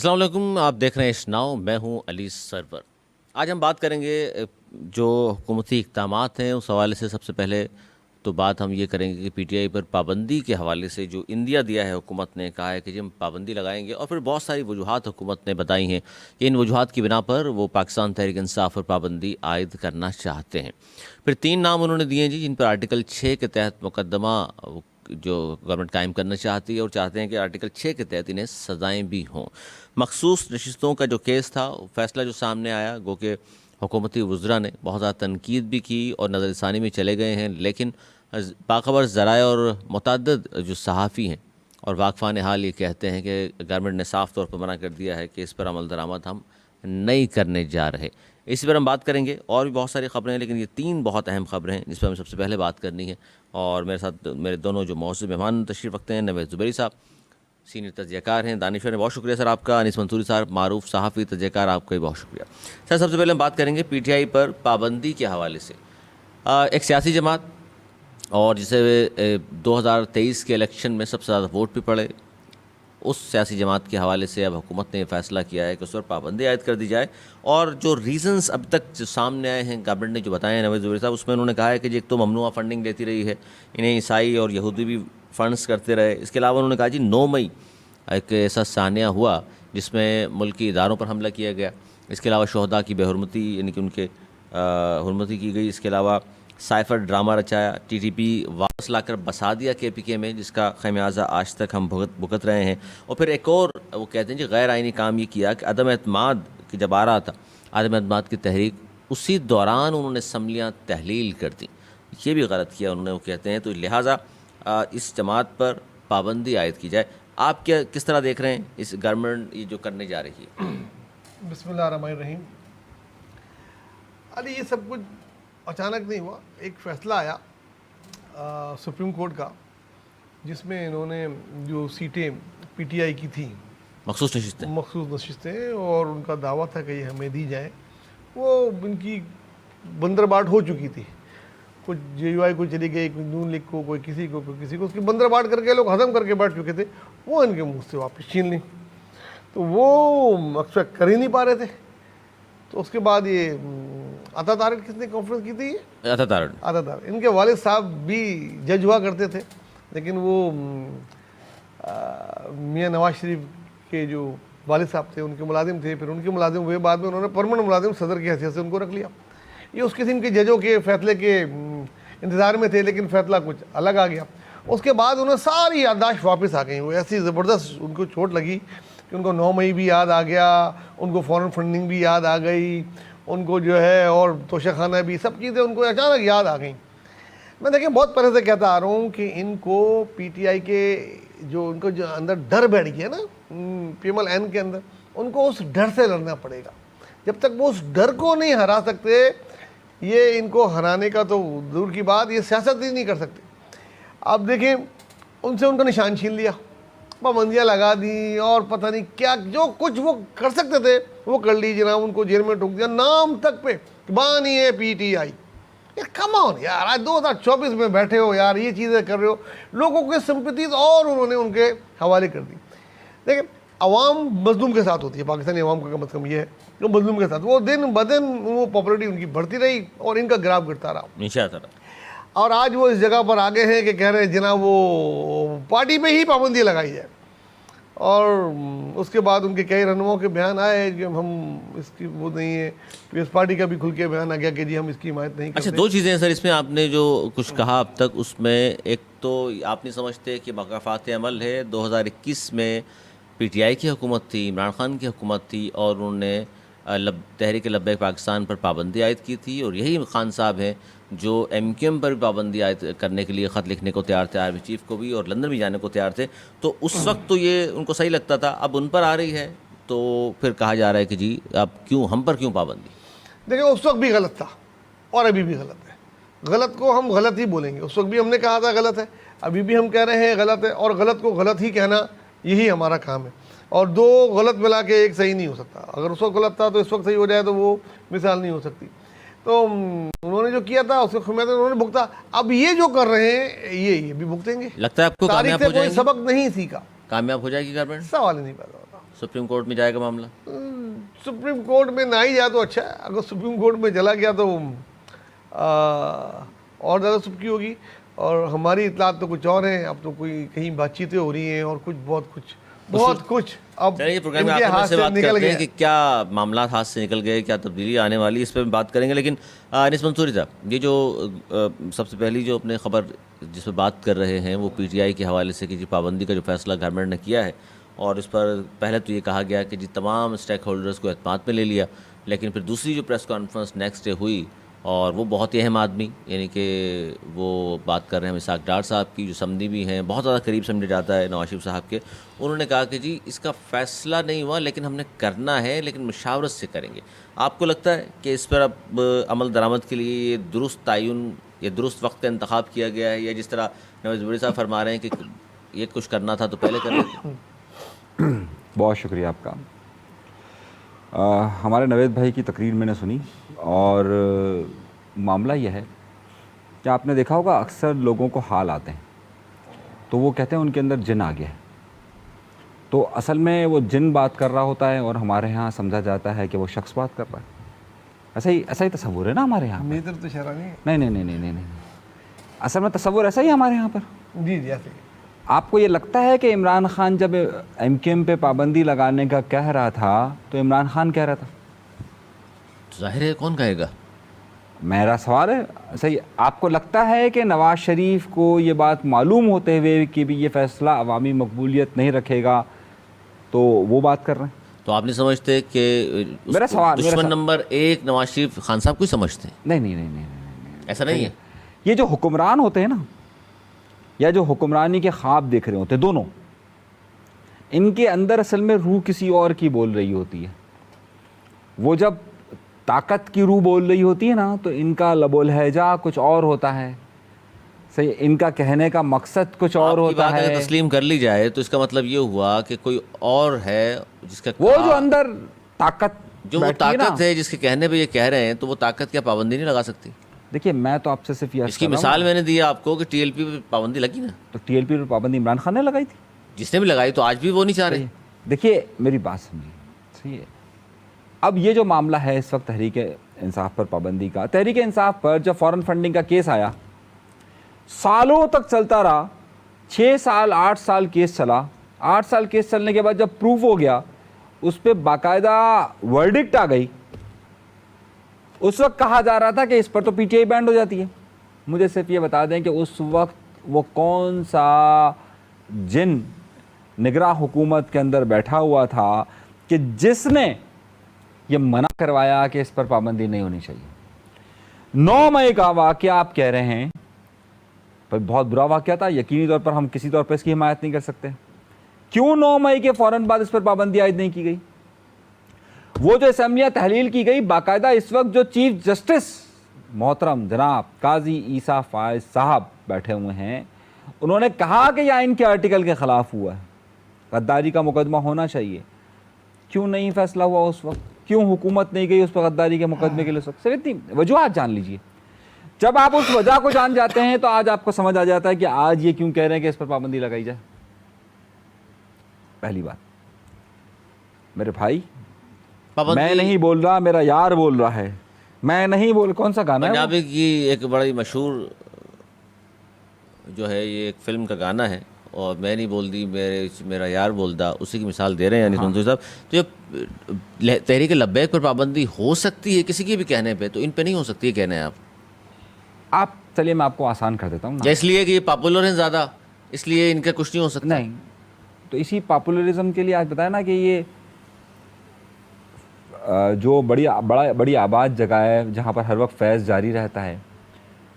अस्सलाम वालेकुम, आप देख रहे हैं इश नाउ। मैं हूं अली सरवर। आज हम बात करेंगे जो हुकूमती इक़दामात हैं उस हवाले से। सबसे पहले तो बात हम ये करेंगे कि पीटीआई पर पाबंदी के हवाले से जो इंदिया दिया है, हुकूमत ने कहा है कि जी हम पाबंदी लगाएंगे, और फिर बहुत सारी वजूहात हुकूमत ने बताई हैं कि इन वजूहात की बिना पर वो पाकिस्तान तहरीक इंसाफ पर पाबंदी आयद करना चाहते हैं। फिर 3 नाम उन्होंने दिए हैं जी, जिन पर आर्टिकल 6 के तहत मुकदमा जो गवर्नमेंट कायम करना चाहती है, और चाहते हैं कि आर्टिकल 6 के तहत इन्हें सज़ाएँ भी हों। मखसूस नशिस्तों का जो केस था, फैसला जो सामने आया, गो के हुकूमती वज़रा ने बहुत ज़्यादा तनकीद भी की और नज़रसानी में चले गए हैं, लेकिन बाखबर ज़राए और मुतअद्दिद जो सहाफ़ी हैं और वाकफ़ान हाल ये कहते हैं कि गवर्नमेंट ने साफ़ तौर पर मना कर दिया है कि इस पर अमल दरामद हम नहीं करने जा रहे। इसी पर हम बात करेंगे। और भी बहुत सारी ख़बरें हैं, लेकिन ये 3 बहुत अहम ख़बरें हैं जिस पर हमें सबसे पहले बात करनी है। और मेरे साथ मेरे दोनों जो मौजूद मेहमान तशरीफ़ रखते हैं, नवेद ज़ुबैरी साहब सीनियर तजज़ियाकार हैं, दानिशवर ने बहुत शुक्रिया सर आपका, अनीस मंसूरी साहब मारूफ सहाफ़ी तजज़ियाकार, आपका भी बहुत शुक्रिया सर। सबसे पहले हम बात करेंगे पीटीआई पर पाबंदी के हवाले से। एक सियासी जमात और जिसे 2023 के इलेक्शन में सबसे ज़्यादा वोट भी पड़े, उस सियासी जमात के हवाले से अब हुकूमत ने फ़ैसला किया है कि उस पर पाबंदी आयद कर दी जाए। और जो रीज़न्स अब तक जो सामने आए हैं, गवर्नमेंट ने जो बताए हैं नवाज़ ज़ुबैर साहब, उसमें उन्होंने कहा है कि जी एक तो ममनुआ फंडिंग लेती रही है, इन्हें ईसाई और यहूदी भी फ़ंड्स करते रहे। इसके अलावा उन्होंने कहा जी 9 मई एक ऐसा सानिया हुआ जिसमें मुल्की इदारों पर हमला किया गया। इसके अलावा शहदा की बेहुरमती, यानी कि उनके हुर्मती की गई। इसके अलावा साइफर ड्रामा रचाया, टीटीपी वापस लाकर बसा दिया केपीके में, जिसका खमियाजा आज तक हम भुगत रहे हैं। और फिर एक और वो कहते हैं जी गैर आइनी काम ये किया कि अदम एतमाद की जब आ रहा था, अदम एतमाद की तहरीक, उसी दौरान उन्होंने असम्बलियाँ तहलील कर दी। ये भी गलत किया उन्होंने, वो कहते हैं। तो लिहाजा इस जमात पर पाबंदी आयद की जाए। आप क्या किस तरह देख रहे हैं इस गवर्नमेंट ये जो करने जा रही है? बिस्मिल्लाहिर्रहमानिर्रहीम। अरे ये सब कुछ अचानक नहीं हुआ। एक फ़ैसला आया सुप्रीम कोर्ट का, जिसमें इन्होंने जो सीटें पीटीआई की थी, मखसूस नशिस्तें, और उनका दावा था कि ये हमें दी जाए, वो इनकी बंदरबाट हो चुकी थी। कुछ जेयूआई को चली गई, कोई नून लीग को, कोई किसी को, कोई किसी को, उसकी बंदरबाट करके लोग हजम करके बैठ चुके थे। वो इनके मुँह से वापस छीन ली, तो वो अक्सर कर ही नहीं पा रहे थे। तो उसके बाद ये अता तारिक किसने कॉन्फ्रेंस की थी? अता तारिक। इनके वालिद साहब भी जज हुआ करते थे, लेकिन वो मियाँ नवाज शरीफ के जो वालिद साहब थे उनके मुलाजिम थे। फिर उनके मुलाजिम हुए, बाद में उन्होंने परमानेंट मुलाजिम सदर की हैसियत से उनको रख लिया। ये उस किस्म के जजों के फैसले के इंतज़ार में थे, लेकिन फैसला कुछ अलग आ गया। उसके बाद उन्हें सारी याददाश्त वापस आ गई। वो ऐसी ज़बरदस्त उनको चोट लगी कि उनको 9 मई भी याद आ गया, उनको फॉरेन फंडिंग भी याद आ गई, उनको जो है और तोशाखाना भी, सब चीज़ें उनको अचानक याद आ गई। मैं देखिए बहुत पहले से कहता आ रहा हूँ कि इनको पीटीआई के जो उनको जो अंदर डर बैठ गया ना, PMLN के अंदर, उनको उस डर से लड़ना पड़ेगा। जब तक वो उस डर को नहीं हरा सकते, ये इनको हराने का तो दूर की बात, ये सियासत ही नहीं कर सकते। अब देखें, उनसे उनका निशान छीन लिया, पाबंदियाँ लगा दी, और पता नहीं क्या जो कुछ वो कर सकते थे वो कर ली जनाब। उनको जेल में ठोक दिया, नाम तक पे बानी है पीटीआई। यार कम ऑन यार, आज 2024 में बैठे हो यार, ये चीज़ें कर रहे हो, लोगों के सिंपैथीज और उन्होंने उनके हवाले कर दी। देखिए, अवाम मजलूम के साथ होती है, पाकिस्तानी अवाम का कम अज़ कम ये है कि मजलूम के साथ वो दिन ब दिन वो पॉपुलरिटी उनकी बढ़ती रही और इनका ग्राफ गिरता रहा। और आज वो इस जगह पर आगे हैं कि कह रहे हैं जनाब वो पार्टी पे ही पाबंदी लगाई जाए। और उसके बाद उनके कई रहनुमाओं के बयान आए कि हम इसकी वो नहीं है। पीएस पार्टी का भी खुल के बयान आ गया कि जी हम इसकी हिमायत नहीं करते। अच्छा, 2 चीज़ें हैं सर इसमें। आपने जो कुछ कहा अब तक, उसमें एक तो आप नहीं समझते कि मकाफ़ात अमल है। 2021 में पीटीआई की हुकूमत थी, इमरान खान की हुकूमत थी, और उन्होंने तहरीक लब्बैक पाकिस्तान पर पाबंदी आयद की थी। और यही खान साहब हैं जो MQM पर भी पाबंदी आयद करने के लिए ख़त लिखने को तैयार थे, आर्मी चीफ को भी, और लंदन भी जाने को तैयार थे। तो उस वक्त तो ये उनको सही लगता था, अब उन पर आ रही है तो फिर कहा जा रहा है कि जी अब क्यों हम पर क्यों पाबंदी? देखिए, उस वक्त भी गलत था और अभी भी गलत है। गलत को हम गलत ही बोलेंगे। उस वक्त भी हमने कहा था गलत है, अभी भी हम कह रहे हैं गलत है, और गलत को गलत ही कहना यही हमारा काम है। और 2 गलत मिला के एक सही नहीं हो सकता। अगर उस वक्त गलत था तो इस वक्त सही हो जाए तो वो मिसाल नहीं हो सकती। तो उन्होंने जो किया था उसको खिमायत उन्होंने भुगता। अब ये जो कर रहे हैं ये भी भुगतेंगे। लगता है आपको कामयाब हो जाएगी? कोई सबक नहीं सीखा, कामयाब हो जाएगी गवर्नमेंट? सवाल ही नहीं पैदा होता। सुप्रीम कोर्ट में जाएगा मामला? सुप्रीम कोर्ट में ना ही जाए तो अच्छा है। अगर सुप्रीम कोर्ट में चला गया तो और ज़्यादा सुर्खी होगी। और हमारी इतलात तो कुछ और है, अब तो कोई कहीं बातचीतें हो रही हैं और कुछ बहुत कुछ अब चलिए प्रोग्राम में इनके आखिर हाथ में से से बात निकल करते हैं गया। कि क्या मामला हाथ से निकल गए, क्या तब्दीली आने वाली, इस पर बात करेंगे। लेकिन अनिस मंसूरी साहब, ये जो सबसे पहली जो अपने खबर जिस पर बात कर रहे हैं वो पीटीआई के हवाले से कि जी पाबंदी का जो फैसला गवर्नमेंट ने किया है, और इस पर पहले तो ये कहा गया कि जी तमाम स्टेक होल्डर्स को एतमाद में ले लिया, लेकिन फिर दूसरी जो प्रेस कॉन्फ्रेंस नेक्स्ट डे हुई और वो बहुत ही अहम आदमी, यानी कि वो बात कर रहे हैं इसाक डार साहब की, जो समधी भी हैं, बहुत ज़्यादा करीब समझा जाता है नवाज शरीफ साहब के। उन्होंने कहा कि जी इसका फ़ैसला नहीं हुआ लेकिन हमने करना है, लेकिन मुशावरत से करेंगे। आपको लगता है कि इस पर अब अमल दरामद के लिए ये दुरुस्त तयन या दुरुस्त वक्त का इंतखाब किया गया है, या जिस तरह नवाज बड़ी साहब फरमा रहे हैं कि ये कुछ करना था तो पहले कर लेते? बहुत शुक्रिया आपका। हमारे नवेद भाई की तकरीर मैंने सुनी और मामला यह है कि आपने देखा होगा अक्सर लोगों को हाल आते हैं तो वो कहते हैं उनके अंदर जिन आ गया है, तो असल में वो जिन बात कर रहा होता है और हमारे यहाँ समझा जाता है कि वो शख्स बात कर रहा है। ऐसा ही तस्वुर है ना हमारे यहाँ। मेरी तरफ तो शरा नहीं है। नहीं, असल में तस्वुर ऐसा ही है हमारे यहाँ पर। जी ऐसे ही। आपको ये लगता है कि इमरान खान जब एमकेएम पे पाबंदी लगाने का कह रहा था तो इमरान खान कह रहा था? जाहिर है, कौन कहेगा। मेरा सवाल है, सही आपको लगता है कि नवाज शरीफ को ये बात मालूम होते हुए कि भी ये फैसला अवामी मकबूलियत नहीं रखेगा तो वो बात कर रहे हैं? तो आप नहीं समझते कि मेरा सवाल दुश्मन नंबर 1 नवाज शरीफ खान साहब को ही समझते हैं? नहीं, ऐसा नहीं है। ये जो हुक्मरान होते हैं ना, या जो हुक्मरानी के ख्वाब देख रहे होते हैं, दोनों इनके अंदर असल में रूह किसी और की बोल रही होती है। वो जब ताकत की रूह बोल रही होती है ना तो इनका लबो लहजा कुछ और होता है, सही, इनका कहने का मकसद कुछ और होता है। अगर तस्लीम कर ली जाए तो इसका मतलब ये हुआ कि कोई और है जिसका वो जो अंदर ताकत जो वो बैठती है ना, ताकत है जिसके कहने पे ये कह रहे हैं, तो वो ताकत क्या पाबंदी नहीं लगा सकती? देखिए मैं तो आपसे सिर्फ ये इसकी मिसाल मैंने दी आपको कि टीएलपी पे पाबंदी लगी ना, तो टीएलपी पर पाबंदी इमरान खान ने लगाई थी। जिसने भी लगाई तो आज भी वो नहीं चाह रहे। देखिए मेरी बात समझिए, सही है। अब ये जो मामला है इस वक्त तहरीक इंसाफ पर पाबंदी का, तहरीक इंसाफ पर जब फॉरेन फंडिंग का केस आया, सालों तक चलता रहा, 6 साल 8 साल केस चला। 8 साल केस चलने के बाद जब प्रूफ हो गया, उस पर बाकायदा वर्डिक्ट आ गई। उस वक्त कहा जा रहा था कि इस पर तो पीटीआई बैंड हो जाती है। मुझे सिर्फ ये बता दें कि उस वक्त वो कौन सा जिन निगरां हुकूमत के अंदर बैठा हुआ था कि जिसने ये मना करवाया कि इस पर पाबंदी नहीं होनी चाहिए। 9 मई का वाक़या आप कह रहे हैं, पर बहुत बुरा वाक़या था, यकीनी तौर पर हम किसी तौर पर इसकी हिमायत नहीं कर सकते। क्यों 9 मई के फ़ौरन बाद इस पर पाबंदी आयद नहीं की गई? वो जो असम्बलियाँ तहलील की गई, बाकायदा इस वक्त जो चीफ जस्टिस मोहतरम जनाब काजी ईसा फायज साहब बैठे हुए हैं, उन्होंने कहा कि यह आइन के आर्टिकल के ख़िलाफ़ हुआ है, गद्दारी का मुकदमा होना चाहिए। क्यों नहीं फैसला हुआ उस वक्त? क्यों हुकूमत नहीं गई उस पर गद्दारी के मुकदमे के लिए? सिर्फ इतनी वजूहत जान लीजिए। जब आप उस वजह को जान जाते हैं तो आज आपको समझ आ जाता है कि आज ये क्यों कह रहे हैं कि इस पर पाबंदी लगाई जाए। पहली बात, मेरे भाई, मैं नहीं बोल रहा, मेरा यार बोल रहा है, मैं नहीं बोल। कौन सा गाना है? पंजाबी की एक बड़ी मशहूर जो है, ये एक फिल्म का गाना है, और मैं नहीं बोल दी मेरा यार बोलदा, उसी की मिसाल दे रहे हैं यानी मंसूरी साहब। तो ये तहरीक लब्बैक पर पाबंदी हो सकती है किसी के भी कहने पे, तो इन पे नहीं हो सकती है, कहने हैं आप? चलिए मैं आपको आसान कर देता हूँ ना। इसलिए कि ये पॉपुलर हैं ज़्यादा, इसलिए इनका कुछ नहीं हो सकता? नहीं, तो इसी पॉपुलरिज्म के लिए आज बताया ना कि ये जो बड़ी आबाद जगह है जहाँ पर हर वक्त फैज़ जारी रहता है,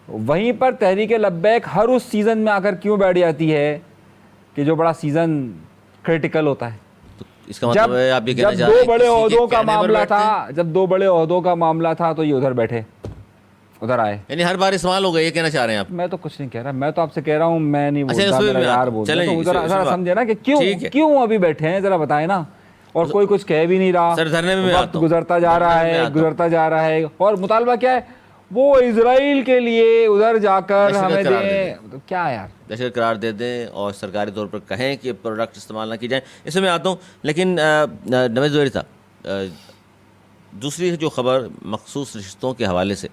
वहीं पर तहरीक लब्बैक हर उस सीज़न में आकर क्यों बैठ जाती है कि जो बड़ा सीज़न क्रिटिकल होता है। तो इसका मतलब है आप ये कहना जब चाह रहे हैं 2 बड़े किसी के ओहदों का कहने पर मामला बैठते था, हैं? जब 2 बड़े ओहदों का मामला था तो ये उधर बैठे, उधर आए। यानी हर बार इस्तेमाल हो गया, ये कहना चाह रहे हैं आप? मैं तो कुछ नहीं कह रहा, मैं तो आपसे कह रहा हूँ, मैं नहीं अच्छा, बोलता, उसमें मेरा भी यार आप- बोल रहा चलें है। तो जी, जरा उसी बात- समझे ना कि ठीक है। क्यों अभी बैठे हैं, जरा बताए ना। और कोई कुछ कह भी नहीं रहा, सर, धरने में मैं वक्त आता हूँ। गुजरता जा रहा धरने में है, आता हूँ। गुजरता जा रहा है, और मुतालबा क्या है? वो इजराइल के लिए उधर जाकर दहशतगर्द हमें करार दें, तो क्या यार। दहशत करार दे दें और सरकारी तौर पर कहें कि प्रोडक्ट इस्तेमाल ना की जाए, इसमें मैं आता हूँ। लेकिन नवेद ज़ुहैरी साहब, दूसरी जो खबर मखसूस रिश्तों के हवाले से,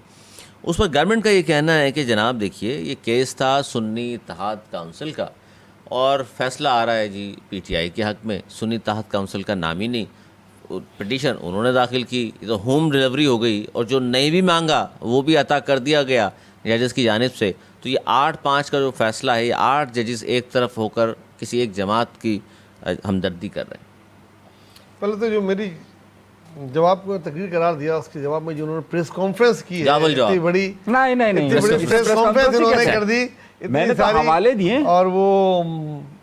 उस पर गवर्नमेंट का ये कहना है कि जनाब देखिए ये केस था सुन्नी इत्तेहाद काउंसिल का और फैसला आ रहा है जी पीटीआई के हक़ में। सुन्नी इत्तेहाद काउंसिल का नाम ही नहीं, पिटीशन उन्होंने दाखिल की, ये तो होम डिलीवरी हो गई और जो नहीं भी मांगा वो भी अता कर दिया गया जजेस की जानिब से। तो ये 8-5 का जो फैसला है, ये 8 जजेस एक तरफ होकर किसी एक जमात की हमदर्दी कर रहे हैं। पहले तो जो मेरी जवाब को तकरीर करार दिया, उसके जवाब में जो उन्होंने प्रेस कॉन्फ्रेंस की है, जवाब इतनी बड़ी नहीं इतनी बड़ी प्रेस कॉन्फ्रेंस इन्होंने कर दी, मैंने इतनी तो सारी हवाले दिए और वो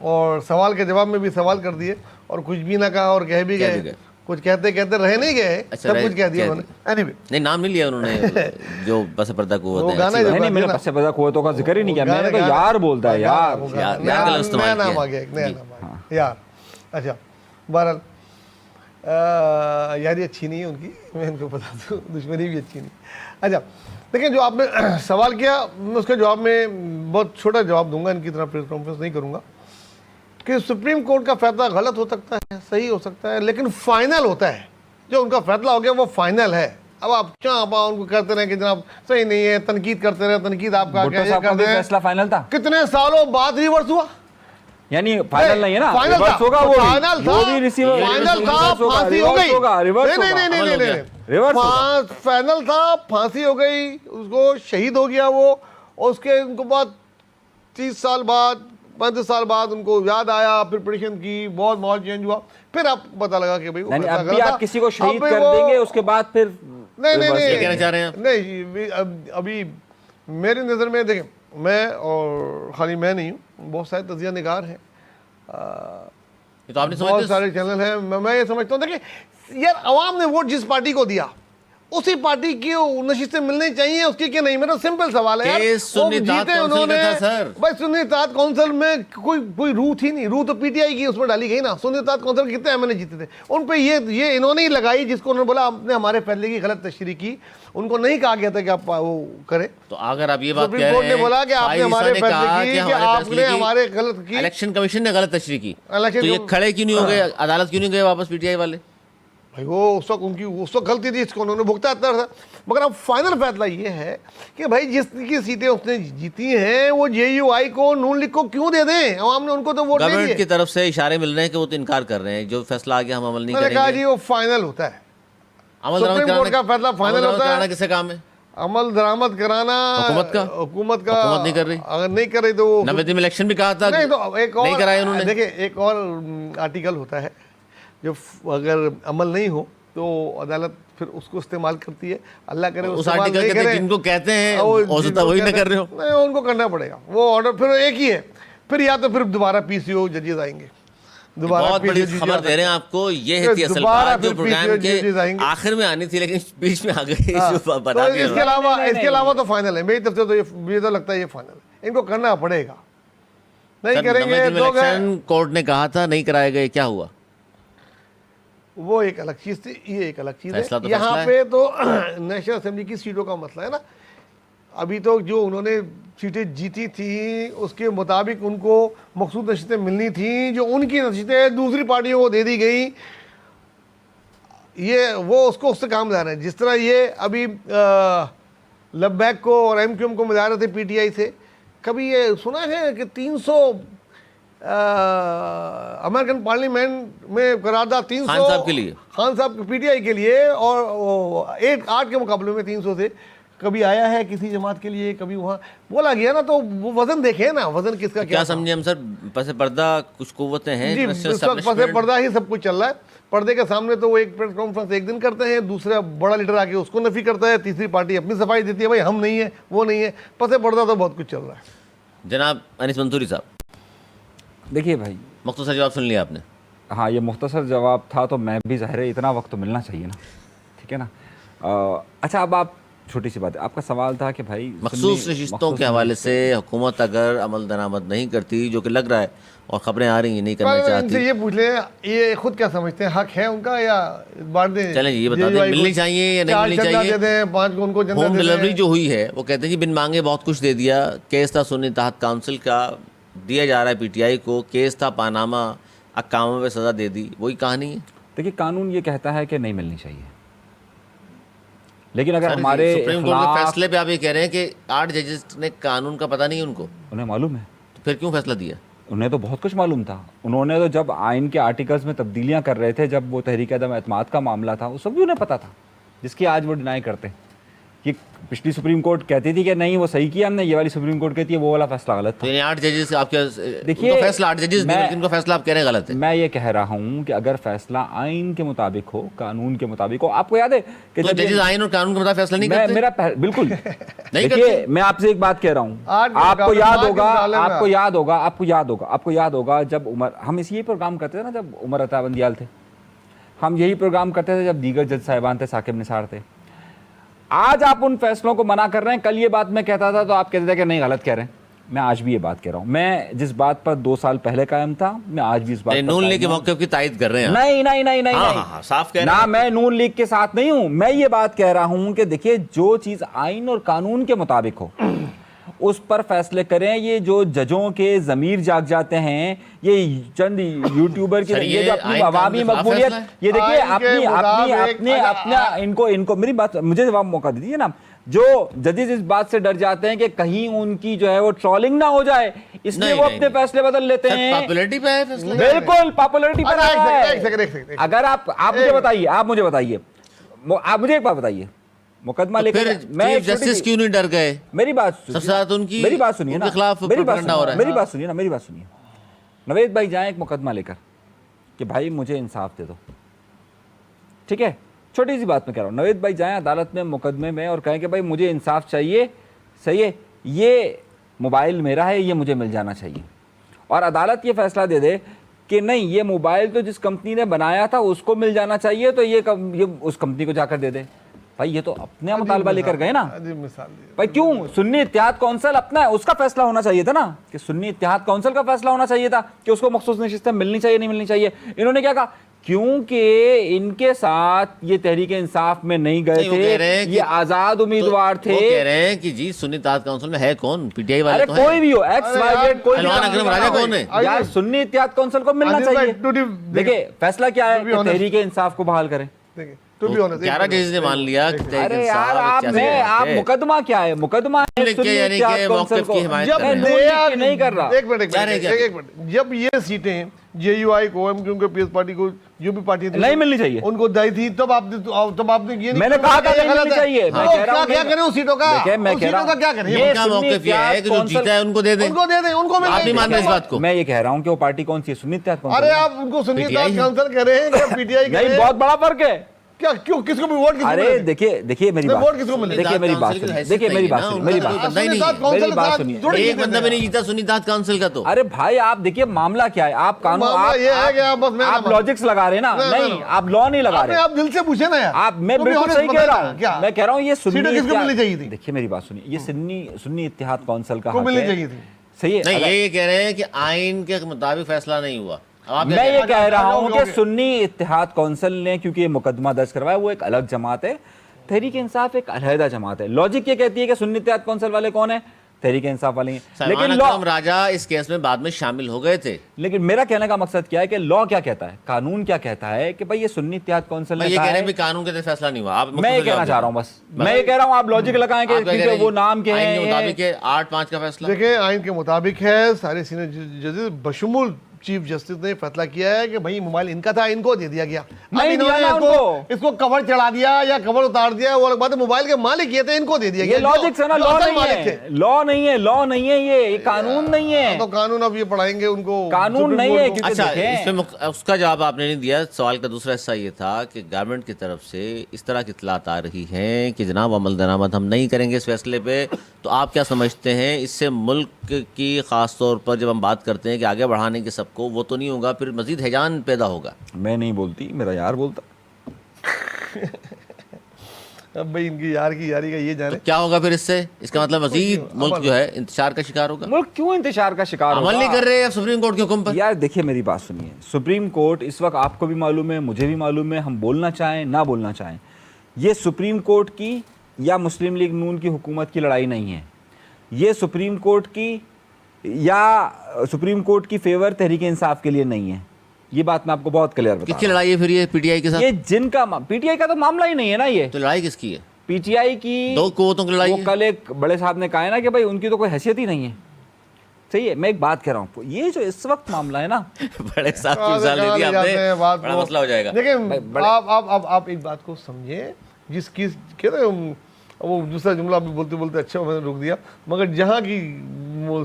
और सवाल के जवाब में भी सवाल कर दिए और कुछ भी ना कहा और कह भी गए, कुछ कहते कहते रह नहीं गए, सब कुछ कह दिया उन्होंने। एनीवे, नहीं नाम नहीं लिया उन्होंने जो बस पर्दा कुव्वत है। गाना नहीं, मैंने पस पर्दा कुव्वतों का जिक्र ही नहीं किया, मैंने तो यार बोलता है यार। यार का लफ्ज़ इस्तेमाल नया नाम किया। आ गया, एक नया नाम आ गया यार। अच्छा, बहरहाल यारी अच्छी नहीं है उनकी, मैं इनको बता दूँ, दुश्मनी भी अच्छी नहीं। अच्छा देखिए, जो आपने सवाल किया मैं उसके जवाब में बहुत छोटा जवाब दूंगा, इनकी तरह प्रेस कॉन्फ्रेंस नहीं करूंगा, कि सुप्रीम कोर्ट का फैसला गलत हो सकता है, सही हो सकता है, लेकिन फाइनल होता है। जो उनका फैसला हो गया वो फाइनल है। अब आप चाह उनको करते रहे कि जनाब सही नहीं है, तनकीद करते रहे, तनकीद आपका भुट्टो साहब का भी फैसला फाइनल था, कितने सालों बाद रिवर्स हुआ। यानी फाइनल नहीं है ना, फाइनल रिवर्स होगा, वो फाइनल था, वो भी रिसीवर फाइनल था, फांसी हो गई। नहीं, रिवर्स फाइनल था, फांसी हो गई, उसको शहीद हो गया वो, और उसके उनको बाद 30 साल बाद 35 साल बाद उनको याद आया, फिर पिटीशन की, बहुत माहौल चेंज हुआ, फिर आपको पता लगा कि भाई नहीं, अभी आप किसी को शहीद कर देंगे उसके बाद फिर नहीं कहना चाह रहे हैं आप? नहीं, अभी मेरी नज़र में देखें, मैं और खाली मैं नहीं हूँ, बहुत सारे तजिया निगार हैं, ये तो आपने बहुत समझते सारे चैनल हैं। मैं ये समझता हूँ, देखिए यार, अवाम ने वोट जिस पार्टी को दिया उसी पार्टी की नशिस्तें मिलनी चाहिए, उसकी क्या नहीं। मेरा सिंपल सवाल है यार, वो जीते उन्होंने, भाई सुन्नी इत्तेहाद काउंसिल में कोई रूह थी नहीं, रूह तो पीटीआई की उसमें डाली गई ना। सुन्नी इत्तेहाद काउंसिल कितने एमएलए जीते थे, उन पे ये इन्होंने ही लगाई, जिसको उन्होंने बोला आपने हमारे फैसले की गलत तशरीह की, उनको नहीं कहा गया था कि आप वो करें। तो अगर आप ये बात कह सुप्रीम रहे कोर्ट हैं, ने बोला कि आपने हमारे फैसले की, कि आपने हमारे गलत की, इलेक्शन कमीशन ने गलत तशरीह की, इलेक्शन तो ये खड़े क्यों नहीं हो गए, अदालत क्यों नहीं गए वापस पीटीआई वाले? भाई वो उस वक्त गलती थी, इसको उन्होंने भुगता था। मगर अब फाइनल फैसला ये है कि भाई जिसकी सीटें उसने जीती हैं वो जेयूआई को, नून लीग को क्यों दे दें? अवाम ने उनको तो वोट नहीं गवर्नमेंट दिए। की तरफ से इशारे मिल रहे हैं कि वो तो इनकार कर रहे हैं, जो फैसला आ गया हम अमल नहीं मैंने कहा करेंगे। जी वो फाइनल होता है, अमल सुप्रीम दरामद कोर्ट का फैसला फाइनल होता है। किसका काम है? अमल दरामद कराना हुकूमत का हुकूमत नहीं कर रही। अगर नहीं कर रही तो वो 90 में इलेक्शन भी कहा था, नहीं, तो एक नहीं और कराया उन्होंने। देखिए, एक और आर्टिकल होता है जो अगर अमल नहीं हो तो अदालत फिर उसको इस्तेमाल करती है। अल्लाह करे उस इस्तेमाल आर्टिकल नहीं कहते हैं करे, जिनको कहते हैं जिनको औसतन वही ना कहते कर रहे हो। हैं, नहीं उनको करना पड़ेगा वो ऑर्डर, फिर एक ही है, फिर या तो फिर दोबारा पीसीओ जजेस आएंगे, दोबारा बहुत बड़ी PCO खबर दे रहे हैं आपको, ये है थी असल दोबारा बात जो फिर प्रोग्राम PCO जजेस के आएंगे। आखिर में आनी थी, लेकिन बीच में आ गई। हाँ, जो बता तो दिया। इसके अलावा तो फाइनल है मेरी तरफ से, तो ये तो लगता है ये फाइनल है, इनको करना पड़ेगा, नहीं सर, करेंगे 90 में तो इलेक्शन कोर्ट ने कहा था नहीं कराए गए, क्या हुआ? वो एक अलग चीज थी, ये एक अलग चीज फैसला है। तो यहाँ फैसला पे तो नेशनल असेंबली की सीटों का मसला है ना। अभी तो जो उन्होंने सीटें जीती थी उसके मुताबिक उनको मखसूद नशिस्तें मिलनी थी, जो उनकी नशिस्तें दूसरी पार्टियों को दे दी गई, ये वो उसको उससे काम ला रहे हैं। जिस तरह ये अभी लब्बैक को और एमक्यूएम को मिला रहे थे पीटीआई से, कभी ये सुना है कि 300 अमेरिकन पार्लियामेंट में करारदाद 300 खान साहब के लिए, खान साहब के पीटीआई के लिए, और 8 के मुकाबले में 300 से कभी आया है किसी जमात के लिए, कभी वहाँ बोला गया ना। तो वो वजन देखे ना, वजन किसका क्या था। समझे हम सर, पसे पर्दा कुछ कुव्वतें हैं जी, international इस वक्त पसे establishment। पर्दा ही सब कुछ चल रहा है। पर्दे के सामने तो वो एक प्रेस कॉन्फ्रेंस एक दिन करते हैं, दूसरा बड़ा लीडर आके उसको नफी करता है, तीसरी पार्टी अपनी सफाई देती है, भाई हम नहीं है वो नहीं है। पसे पर्दा तो बहुत कुछ चल रहा है। जनाब अनीस मंसूरी साहब, देखिए भाई, मुख्तसर जवाब सुन लिया आपने। हाँ, ये मुख्तसर जवाब था, तो मैं भी ज़ाहिर है इतना वक्त तो मिलना चाहिए ना, ठीक है ना। अच्छा, अब आप छोटी सी बात है, आपका सवाल था कि भाई मखसूस नशिस्तों के हवाले से हुकूमत अगर अमल दरामद नहीं करती, जो कि लग रहा है और खबरें आ रही हैं नहीं करना पर चाहती, इनसे ये पूछ ले, ये खुद क्या समझते हैं, हक है उनका या बांट दें? चलें ये बता दें मिलनी चाहिए या नहीं मिलनी चाहिए। दे दें, 5 को उनको चंदा होम दे दें। डिलीवरी जो हुई है वो कहते हैं कि बिन मांगे बहुत कुछ दे दिया। केस था सुन्नी इत्तेहाद काउंसिल का, दिया जा रहा है पीटीआई को। केस था पानामा, अकामों में सज़ा दे दी। वही कहानी है। देखिए कानून ये कहता है कि नहीं मिलनी चाहिए, लेकिन अगर सर, हमारे सुप्रीम कोर्ट के खिलाफ फैसले पे आप ये कह रहे हैं कि 8 जजेस ने कानून का पता नहीं है उनको, उन्हें मालूम है, तो फिर क्यों फैसला दिया? उन्हें तो बहुत कुछ मालूम था। उन्होंने तो जब आइन के आर्टिकल्स में तब्दीलियां कर रहे थे, जब वो तहरीक अदम एतमाद का मामला था, उस सब भी उन्हें पता था, जिसकी आज वो डिनाई करते हैं। कि पिछली सुप्रीम कोर्ट कहती थी कि नहीं वो सही किया हमने, ये वाली सुप्रीम कोर्ट कहती है वो वाला फैसला गलत तो था। यानी 8 जजेस आपके देखिए, उनका फैसला 8 जजेस मैं- उनका फैसला आप कह रहे हैं गलत है। मैं ये कह रहा हूँ कि अगर फैसला आइन के मुताबिक हो, कानून के मुताबिक हो। आपको याद है कि तो जब ये- जजेस आइन और कानून के मुताबिक फैसला नहीं मैं करते? मेरा बिल्कुल नहीं देखिए करते। मैं आपसे एक बात कह रहा हूँ, आज आपको याद आज होगा, निकालेगा। आपको याद होगा जब उमर, हम इसी प्रोग्राम करते थे ना, जब उमर अता बंदियाल थे, हम यही प्रोग्राम करते थे जब दीगर जज साहिबान थे, साकिब निसार थे। आज आप उन फैसलों को मना कर रहे हैं। कल ये बात मैं कहता था तो आप कहते थे कि नहीं गलत कह रहे हैं। मैं आज भी ये बात कह रहा हूँ। मैं जिस बात पर 2 साल पहले कायम था, मैं आज भी इस बात पर नून लीग कायम के हूं। मौके की तायद कर रहे हैं आप। नहीं नहीं नहीं नहीं हाँ, नहीं। हाँ, साफ कह रहे ना हैं। मैं नून लीग के साथ नहीं हूं। मैं ये बात कह रहा हूं कि देखिए जो चीज आइन और कानून के मुताबिक हो उस पर फैसले करें। ये जो जजों के ज़मीर जाग जाते हैं, ये चंद यूट्यूबर के सर, ये ये जो अपनी आइन कानून अवामी के खिलाफ मकबूलियत, फैसला है। ये देखिए आइन के अपनी अपनी मुताबिक अपने अपना इनको मेरी बात, मुझे जवाब मौका दीजिए ना। जो जजेस इस बात से डर जाते हैं कि कहीं उनकी जो है वो ट्रोलिंग ना हो जाए, इसलिए नहीं, वो नहीं, अपने नहीं। फैसले बदल लेते सर, हैं। पॉपुलैरिटी पे है फैसला। बिल्कुल पॉपुलैरिटी पर अरे, एक रहा सेकंड, है। एक सेकंड, एक सेकंड। अगर आप मुझे बताइए, आप मुझे एक बात बताइए, मुकदमा तो लेकर फिर चीफ जस्टिस क्यों नहीं डर गए? मेरी बात सबसे ज्यादा उनकी मेरी बात सुनिए ना, उनके खिलाफ मेरी बात प्रोपेगेंडा हो रहा है। मेरी बात सुनिए ना, मेरी बात सुनिए। नवेद भाई जाए एक मुकदमा लेकर कि भाई मुझे इंसाफ दे दो, ठीक है, छोटी सी बात मैं कह रहा हूँ। नवेद भाई जाए अदालत में मुकदमे में और कहें कि भाई मुझे इंसाफ चाहिए, सही है, ये मोबाइल मेरा है, ये मुझे मिल जाना चाहिए, और अदालत ये फैसला दे दे कि नहीं ये मोबाइल तो जिस कंपनी ने बनाया था उसको मिल जाना चाहिए, तो ये उस कंपनी को जाकर दे दे। भाई ये तो अपने मुतालबा लेकर गए ना। मिसाल दी। भाई क्यों? सुन्नी इत्तेहाद काउंसिल अपना है, उसका फैसला होना चाहिए था ना, कि सुन्नी इत्तेहाद काउंसिल का फैसला होना चाहिए था कि उसको मखसूस नशिस्तें मिलनी चाहिए नहीं मिलनी चाहिए। इन्होंने क्या कहा? क्योंकि इनके साथ ये तहरीक इंसाफ में नहीं गए नहीं, वो कह रहे थे, हैं ये कि- आजाद उम्मीदवार तो वो थे। कह रहे हैं कि जी सुन्नी इत्तेहाद काउंसिल में है कौन? पीटीआई वाले अरे तो कोई हैं। भी हो, एक्स अरे वाई यार, जेड, कोई भी हलवान नाम अकरम का राजा हो। कौन है? यार सुन्नी इत्तेहाद काउंसिल को मिलना आदिल भाई, चाहिए। to be- देखिए फैसला क्या है to be कि honest- तहरीक इंसाफ को बहाल करें। देखिए, to be honest, 11 जजेस ने मान लिया कि तहरीक अरे इंसाफ यार आप 81 मैं आप है। मुकदमा क्या है? मुकदमा है लिख के सुन्नी यानी इत्तेहाद कि काउंसिल मौक़िफ़ को। की हिमायत जब कर रहे हैं। नून लीग की नहीं कर रहा। एक मिनट एक मिनट, जब ये सीटें जेयूआई को, एमक्यू को, पीएस पार्टी को, जो भी पार्टी थी नहीं मिलनी चाहिए। उनको दी थी, तब आपने ये नहीं मैंने किया कहा कि था ये नहीं गलत मिलनी है। चाहिए। मैं तो कह रहा हूं क्या करें उस सीटों का? देखिए, मैं उस कह रहा सीटों का क्या हूं, करें? ये उनका सुन्नी मौक़िफ़ ये है कि जो काउंसिल- जीता है उनको दे दें। उनको दे दें, उनको मिलना आप नहीं मान रहे इस बात को? मैं ये कह रहा हूँ कि वो पार्टी कौन सी है? सुन्नी इत्तेहाद काउंसिल। अरे आप उनको सुनिए, PTI है। काउंसिल कह रहे हैं क्या पीटीआई कह रहे नहीं, हैं? बहुत बड़ा फर्क है। क्या क्यों किसको भी वोट किसको अरे मिले? देखिए मेरी नहीं, बात, वोट किसको मिले? देखिए मेरी बात काउंसिल की सुनिए, हैसियत देखिए मेरी नहीं बात है ना, सुनिए, उनका मेरी तो बात कोई बंदा ही नहीं है। सुन्नी इत्तेहाद मेरी बात काउंसिल सुनिए। जुड़ एक बंदा भी नहीं जीता सुन्नी इत्तेहाद काउंसिल का तो। अरे भाई आप देखिए मामला क्या है? आप कानून मामला ये है कि आप बस मैं आप ना- लॉजिक्स लगा रहे हैं ना, ना, नहीं आप लॉ नहीं लगा आपने रहे। आप दिल से पूछे ना यार। आप मैं तो भी बिल्कुल honest सही कह बताइए रहा ना, हूँ। क्या? मैं कह रहा हूँ ये सुन्नी सीटें किसको इत्तेहाद- मिलनी चाहिए थी? देखिए मेरी बात सुनिए, ये सुन्नी इत्तेहाद काउंसिल का को हक मिलनी है। चाहिए थी। सही है। नहीं, अगर- ये कह रहे हैं कि आइन के मुताबिक फैसला नहीं हुआ। अब आप क्या मैं कह ये रहे हैं? कह रहा ओके, हूं ओके, कि ओके। सुन्नी इत्तेहाद काउंसिल ने क्योंकि ये मुकदमा दर्ज करवाया, वो एक अलग जमात है, तहरीक इंसाफ एक अलहदा जमात है। लॉजिक ये कहती है कि सुन्नी इत्तेहाद काउंसिल वाले कौन है? तहरीक इंसाफ वाले हैं। सलमान लेकिन लॉ, अकरम राजा इस केस में बाद में शामिल हो गए थे। लेकिन मेरा कहने का मकसद क्या है कि लॉ क्या कहता है, कानून क्या कहता है कि भाई ये सुन्नी इत्तेहाद काउंसिल मैं ने ये कहा कह रहे है। हैं भी कानून के तहत फैसला नहीं हुआ। आप मैं ये कहना चाह रहा हूं, बस मैं ये कह रहा हूं आप लॉजिक लगाएं कि आप क्या कह रहे क्योंकि हैं? वो नाम के आइन के हैं। मुताबिक है 8-5 का फैसला। देखिए आइन के मुताबिक है, सारे सीनियर जजेस बशमूल चीफ जस्टिस ने फैसला किया है कि भाई मोबाइल इनका था, इनको दे दिया गया। अब नहीं इन्होंने दिया ना इसको कवर चढ़ा दिया या कवर उतार दिया, वो अलग बात है। मोबाइल के मालिक ये थे, इनको दे दिया ये गया। लॉजिक है ना, जो लॉ असल नहीं मालिक है, थे। लॉ नहीं है, लॉ नहीं है, ये कानून नहीं है, तो कानून अब ये पढ़ाएंगे उनको, कानून सुप्रीम नहीं कोर्ट है को। कि- अच्छा, देखें। इसमें उसका जवाब आपने नहीं दिया। सवाल का दूसरा हिस्सा ये था कि गवर्नमेंट की तरफ से इस तरह की इत्तलात आ रही हैं कि जनाब अमल दरामद हम नहीं करेंगे इस फैसले पे, तो आप क्या समझते हैं इससे मुल्क की ख़ास तौर पर जब हम बात करते हैं कि आगे बढ़ाने की सबको, वो तो नहीं होगा, फिर मजीद हैजान पैदा होगा? मैं नहीं बोलती, मेरा यार बोलता। अब भाई इनकी यार की यारी का ये जाने। क्या होगा फिर इससे? इसका मतलब मजीद मुल्क जो है इंतजार का शिकार होगा। मुल्क क्यों इंतजार का शिकार अमल नहीं कर रहे हैं सुप्रीम कोर्ट के हुक्म पर। यार देखिए मेरी बात सुनिए, सुप्रीम कोर्ट इस वक्त आपको भी मालूम है, मुझे भी मालूम है, हम बोलना चाहें ना बोलना चाहें, ये सुप्रीम कोर्ट की या मुस्लिम लीग नून की हुकूमत की लड़ाई नहीं है। ये सुप्रीम कोर्ट की या सुप्रीम कोर्ट की फेवर तहरीक इंसाफ के लिए नहीं है। ये बात मैं आपको बहुत क्लियर बता किसकी लड़ाई है फिर ये पीटीआई के साथ? ये जिनका पीटीआई का तो मामला ही नहीं है ना, ये तो लड़ाई किसकी है? पीटीआई की दो कुव्वतों की लड़ाई वो है। कल एक बड़े साहब ने कहा है ना कि भाई उनकी तो कोई हैसियत ही नहीं है। सही है, मैं एक बात कह रहा हूँ, ये जो इस वक्त मामला है ना बड़े साहब की मिसाल दे दी आपने, बड़ा मसला हो जाएगा। देखिए आप एक बात को समझे, जिसकी कहते हैं वो दूसरा जुमला भी बोलते बोलते अच्छा मैंने रोक दिया, मगर जहाँ की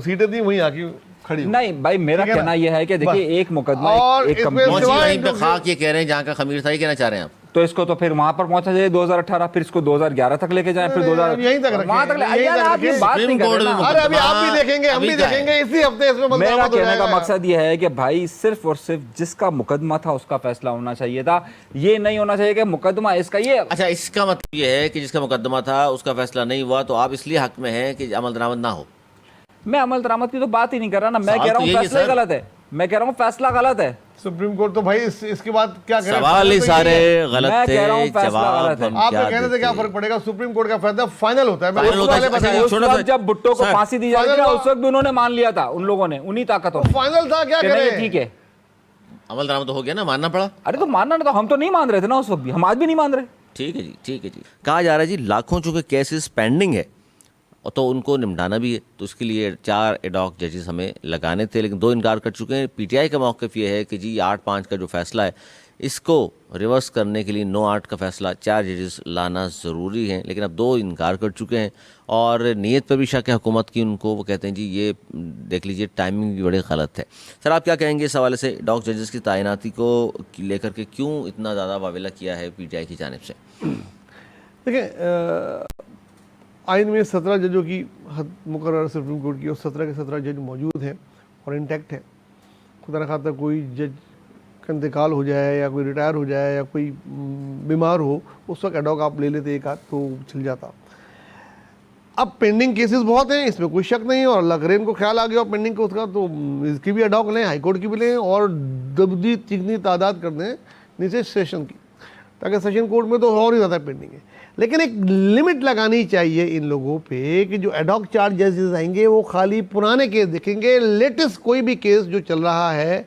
सीटें थी वहीं आके खड़ी हो। नहीं भाई, मेरा ठीक है कहना ना? यह है कि देखिए एक मुकदमा और एक इसमें कंप्लेंट, कौन सी सिवाय वहीं पे जो- खाक ये कह रहे हैं जहाँ का खमीर था, ये कहना चाह रहे हैं आप? तो इसको तो फिर वहां पर पहुंचा जाए 2018, फिर इसको 2011 तक लेके जाए, फिर 2000 यहीं तक रखें, वहां तक यहीं यार तक आप ये रखें। बात नहीं सुप्रीम कर कोर्ट रहे में ना। अरे अभी आप भी देखेंगे, हम अभी भी क्या है? देखेंगे इसी हफ्ते इसमें मेरा बदलाव हो कहने का जाएगा। मकसद यह है कि भाई सिर्फ और सिर्फ जिसका मुकदमा था उसका फैसला होना चाहिए था। ये नहीं होना चाहिए कि मुकदमा इसका ये। अच्छा, इसका मतलब ये है कि जिसका मुकदमा था उसका फैसला नहीं हुआ, तो आप इसलिए हक में हैं कि अमल दरामद ना हो। मैं अमल दरामद की तो बात ही नहीं कर रहा ना, मैं सवाल कह रहा तो हूँ यही है, फैसला ही सर। गलत है। मैं कह रहा हूँ फैसला गलत है। सुप्रीम कोर्ट तो भाई इसके बाद क्या करे? सवाल ही तो सारे यही है। गलत मैं थे, कह रहा हूं फैसला जवाब गलत है। हम आप क्या कहने से क्या देते? फर्क पड़ेगा? सुप्रीम कोर्ट का फैसला फाइनल होता है। मैंने फाइनल उसको होता है। पहले अच्छा, बताया। उस छोड़ो वक्त सर। जब भुट्टो को सर, फांसी दी जाएगी ना, फाइनल- उस वक्त भी उन्होंने मान लिया था उन लोगों ने, उन्हीं ताकतों ने फाइनल था, क्या कि नहीं, करे? ठीक है। अमल दरामद तो हो गया ना, मानना पड़ा। अरे तो मानना ना, तो हम तो नहीं मान रहे थे ना उस वक्त भी, हम आज भी नहीं मान रहे। ठीक है जी, ठीक है जी। कहा जा रहा है जी लाखों चूंकि केसेस पेंडिंग है और तो उनको निपटाना भी है, तो उसके लिए 4 एडॉक जजेस हमें लगाने थे, लेकिन 2 इनकार कर चुके हैं। पीटीआई का मौक़िफ़ ये है कि जी 8-5 का जो फैसला है इसको रिवर्स करने के लिए 9-8 का फैसला 4 जजेस लाना ज़रूरी है, लेकिन अब 2 इनकार कर चुके हैं और नीयत पर भी शक है हुकूमत की उनको। वो कहते हैं जी ये देख लीजिए टाइमिंग भी बड़ी गलत है। सर आप क्या कहेंगे इस हवाले से? एडॉक जजेस की तैनाती को लेकर के क्यों इतना ज़्यादा वावेला किया है पीटीआई की जानिब से? देखिए आइन में 17 जजों की हद मुकर्रर सुप्रीम कोर्ट की, और 17 के 17 जज मौजूद हैं और इंटैक्ट हैं। खुदा न खास्ता कोई जज का इंतकाल हो जाए या कोई रिटायर हो जाए या कोई बीमार हो, उस वक्त एडॉक आप ले लेते एक आध तो चल जाता। अब पेंडिंग केसेस बहुत हैं, इसमें कोई शक नहीं है, और अल्लाह करे इनको ख्याल आ गया और पेंडिंग को उसका, तो इसकी भी एडॉक लें, हाई कोर्ट की भी लें और दबदी चिकनी तादाद कर दें नीचे सेशन की, ताकि सेशन कोर्ट में तो और ही ज़्यादा पेंडिंग है। लेकिन एक लिमिट लगानी चाहिए इन लोगों पे कि जो एडॉक 4 जजेस आएंगे वो खाली पुराने केस देखेंगे, लेटेस्ट कोई भी केस जो चल रहा है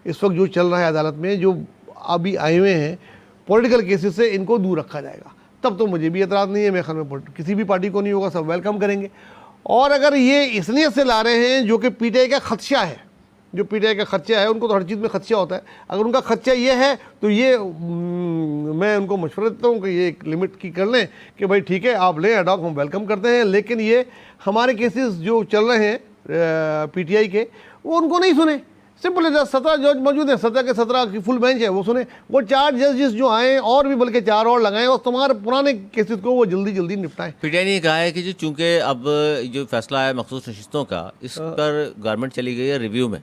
इस वक्त, जो चल रहा है अदालत में, जो अभी आए हुए हैं पॉलिटिकल केसेस से, इनको दूर रखा जाएगा। तब तो मुझे भी एतराज़ नहीं है, मेरे ख्याल में किसी भी पार्टी को नहीं होगा, सब वेलकम करेंगे। और अगर ये इस नीयत से ला रहे हैं जो कि पीटीआई का खदशा है, जो पीटीआई का खदशा है, उनको तो हर चीज़ में खदशा होता है, अगर उनका खदशा ये है तो ये मैं उनको मशवरा देता हूँ कि ये एक लिमिट की कर लें कि भाई ठीक है आप लें एडॉक, हम वेलकम करते हैं, लेकिन ये हमारे केसेस जो चल रहे हैं पीटीआई के, वो उनको नहीं सुने। सिंपल है, 17 जज मौजूद हैं, 17 के 17 की फुल बेंच है, वो सुने। वो 4 जजेस जो आए और भी बल्कि 4 और लगाएं और तुम्हारे पुराने केसेस को वो जल्दी जल्दी निपटाएं। पीटीआई ने कहा है कि जी चूंकि अब जो फैसला है मखसूस नशिस्तों का, इस पर गवर्नमेंट चली गई है रिव्यू में,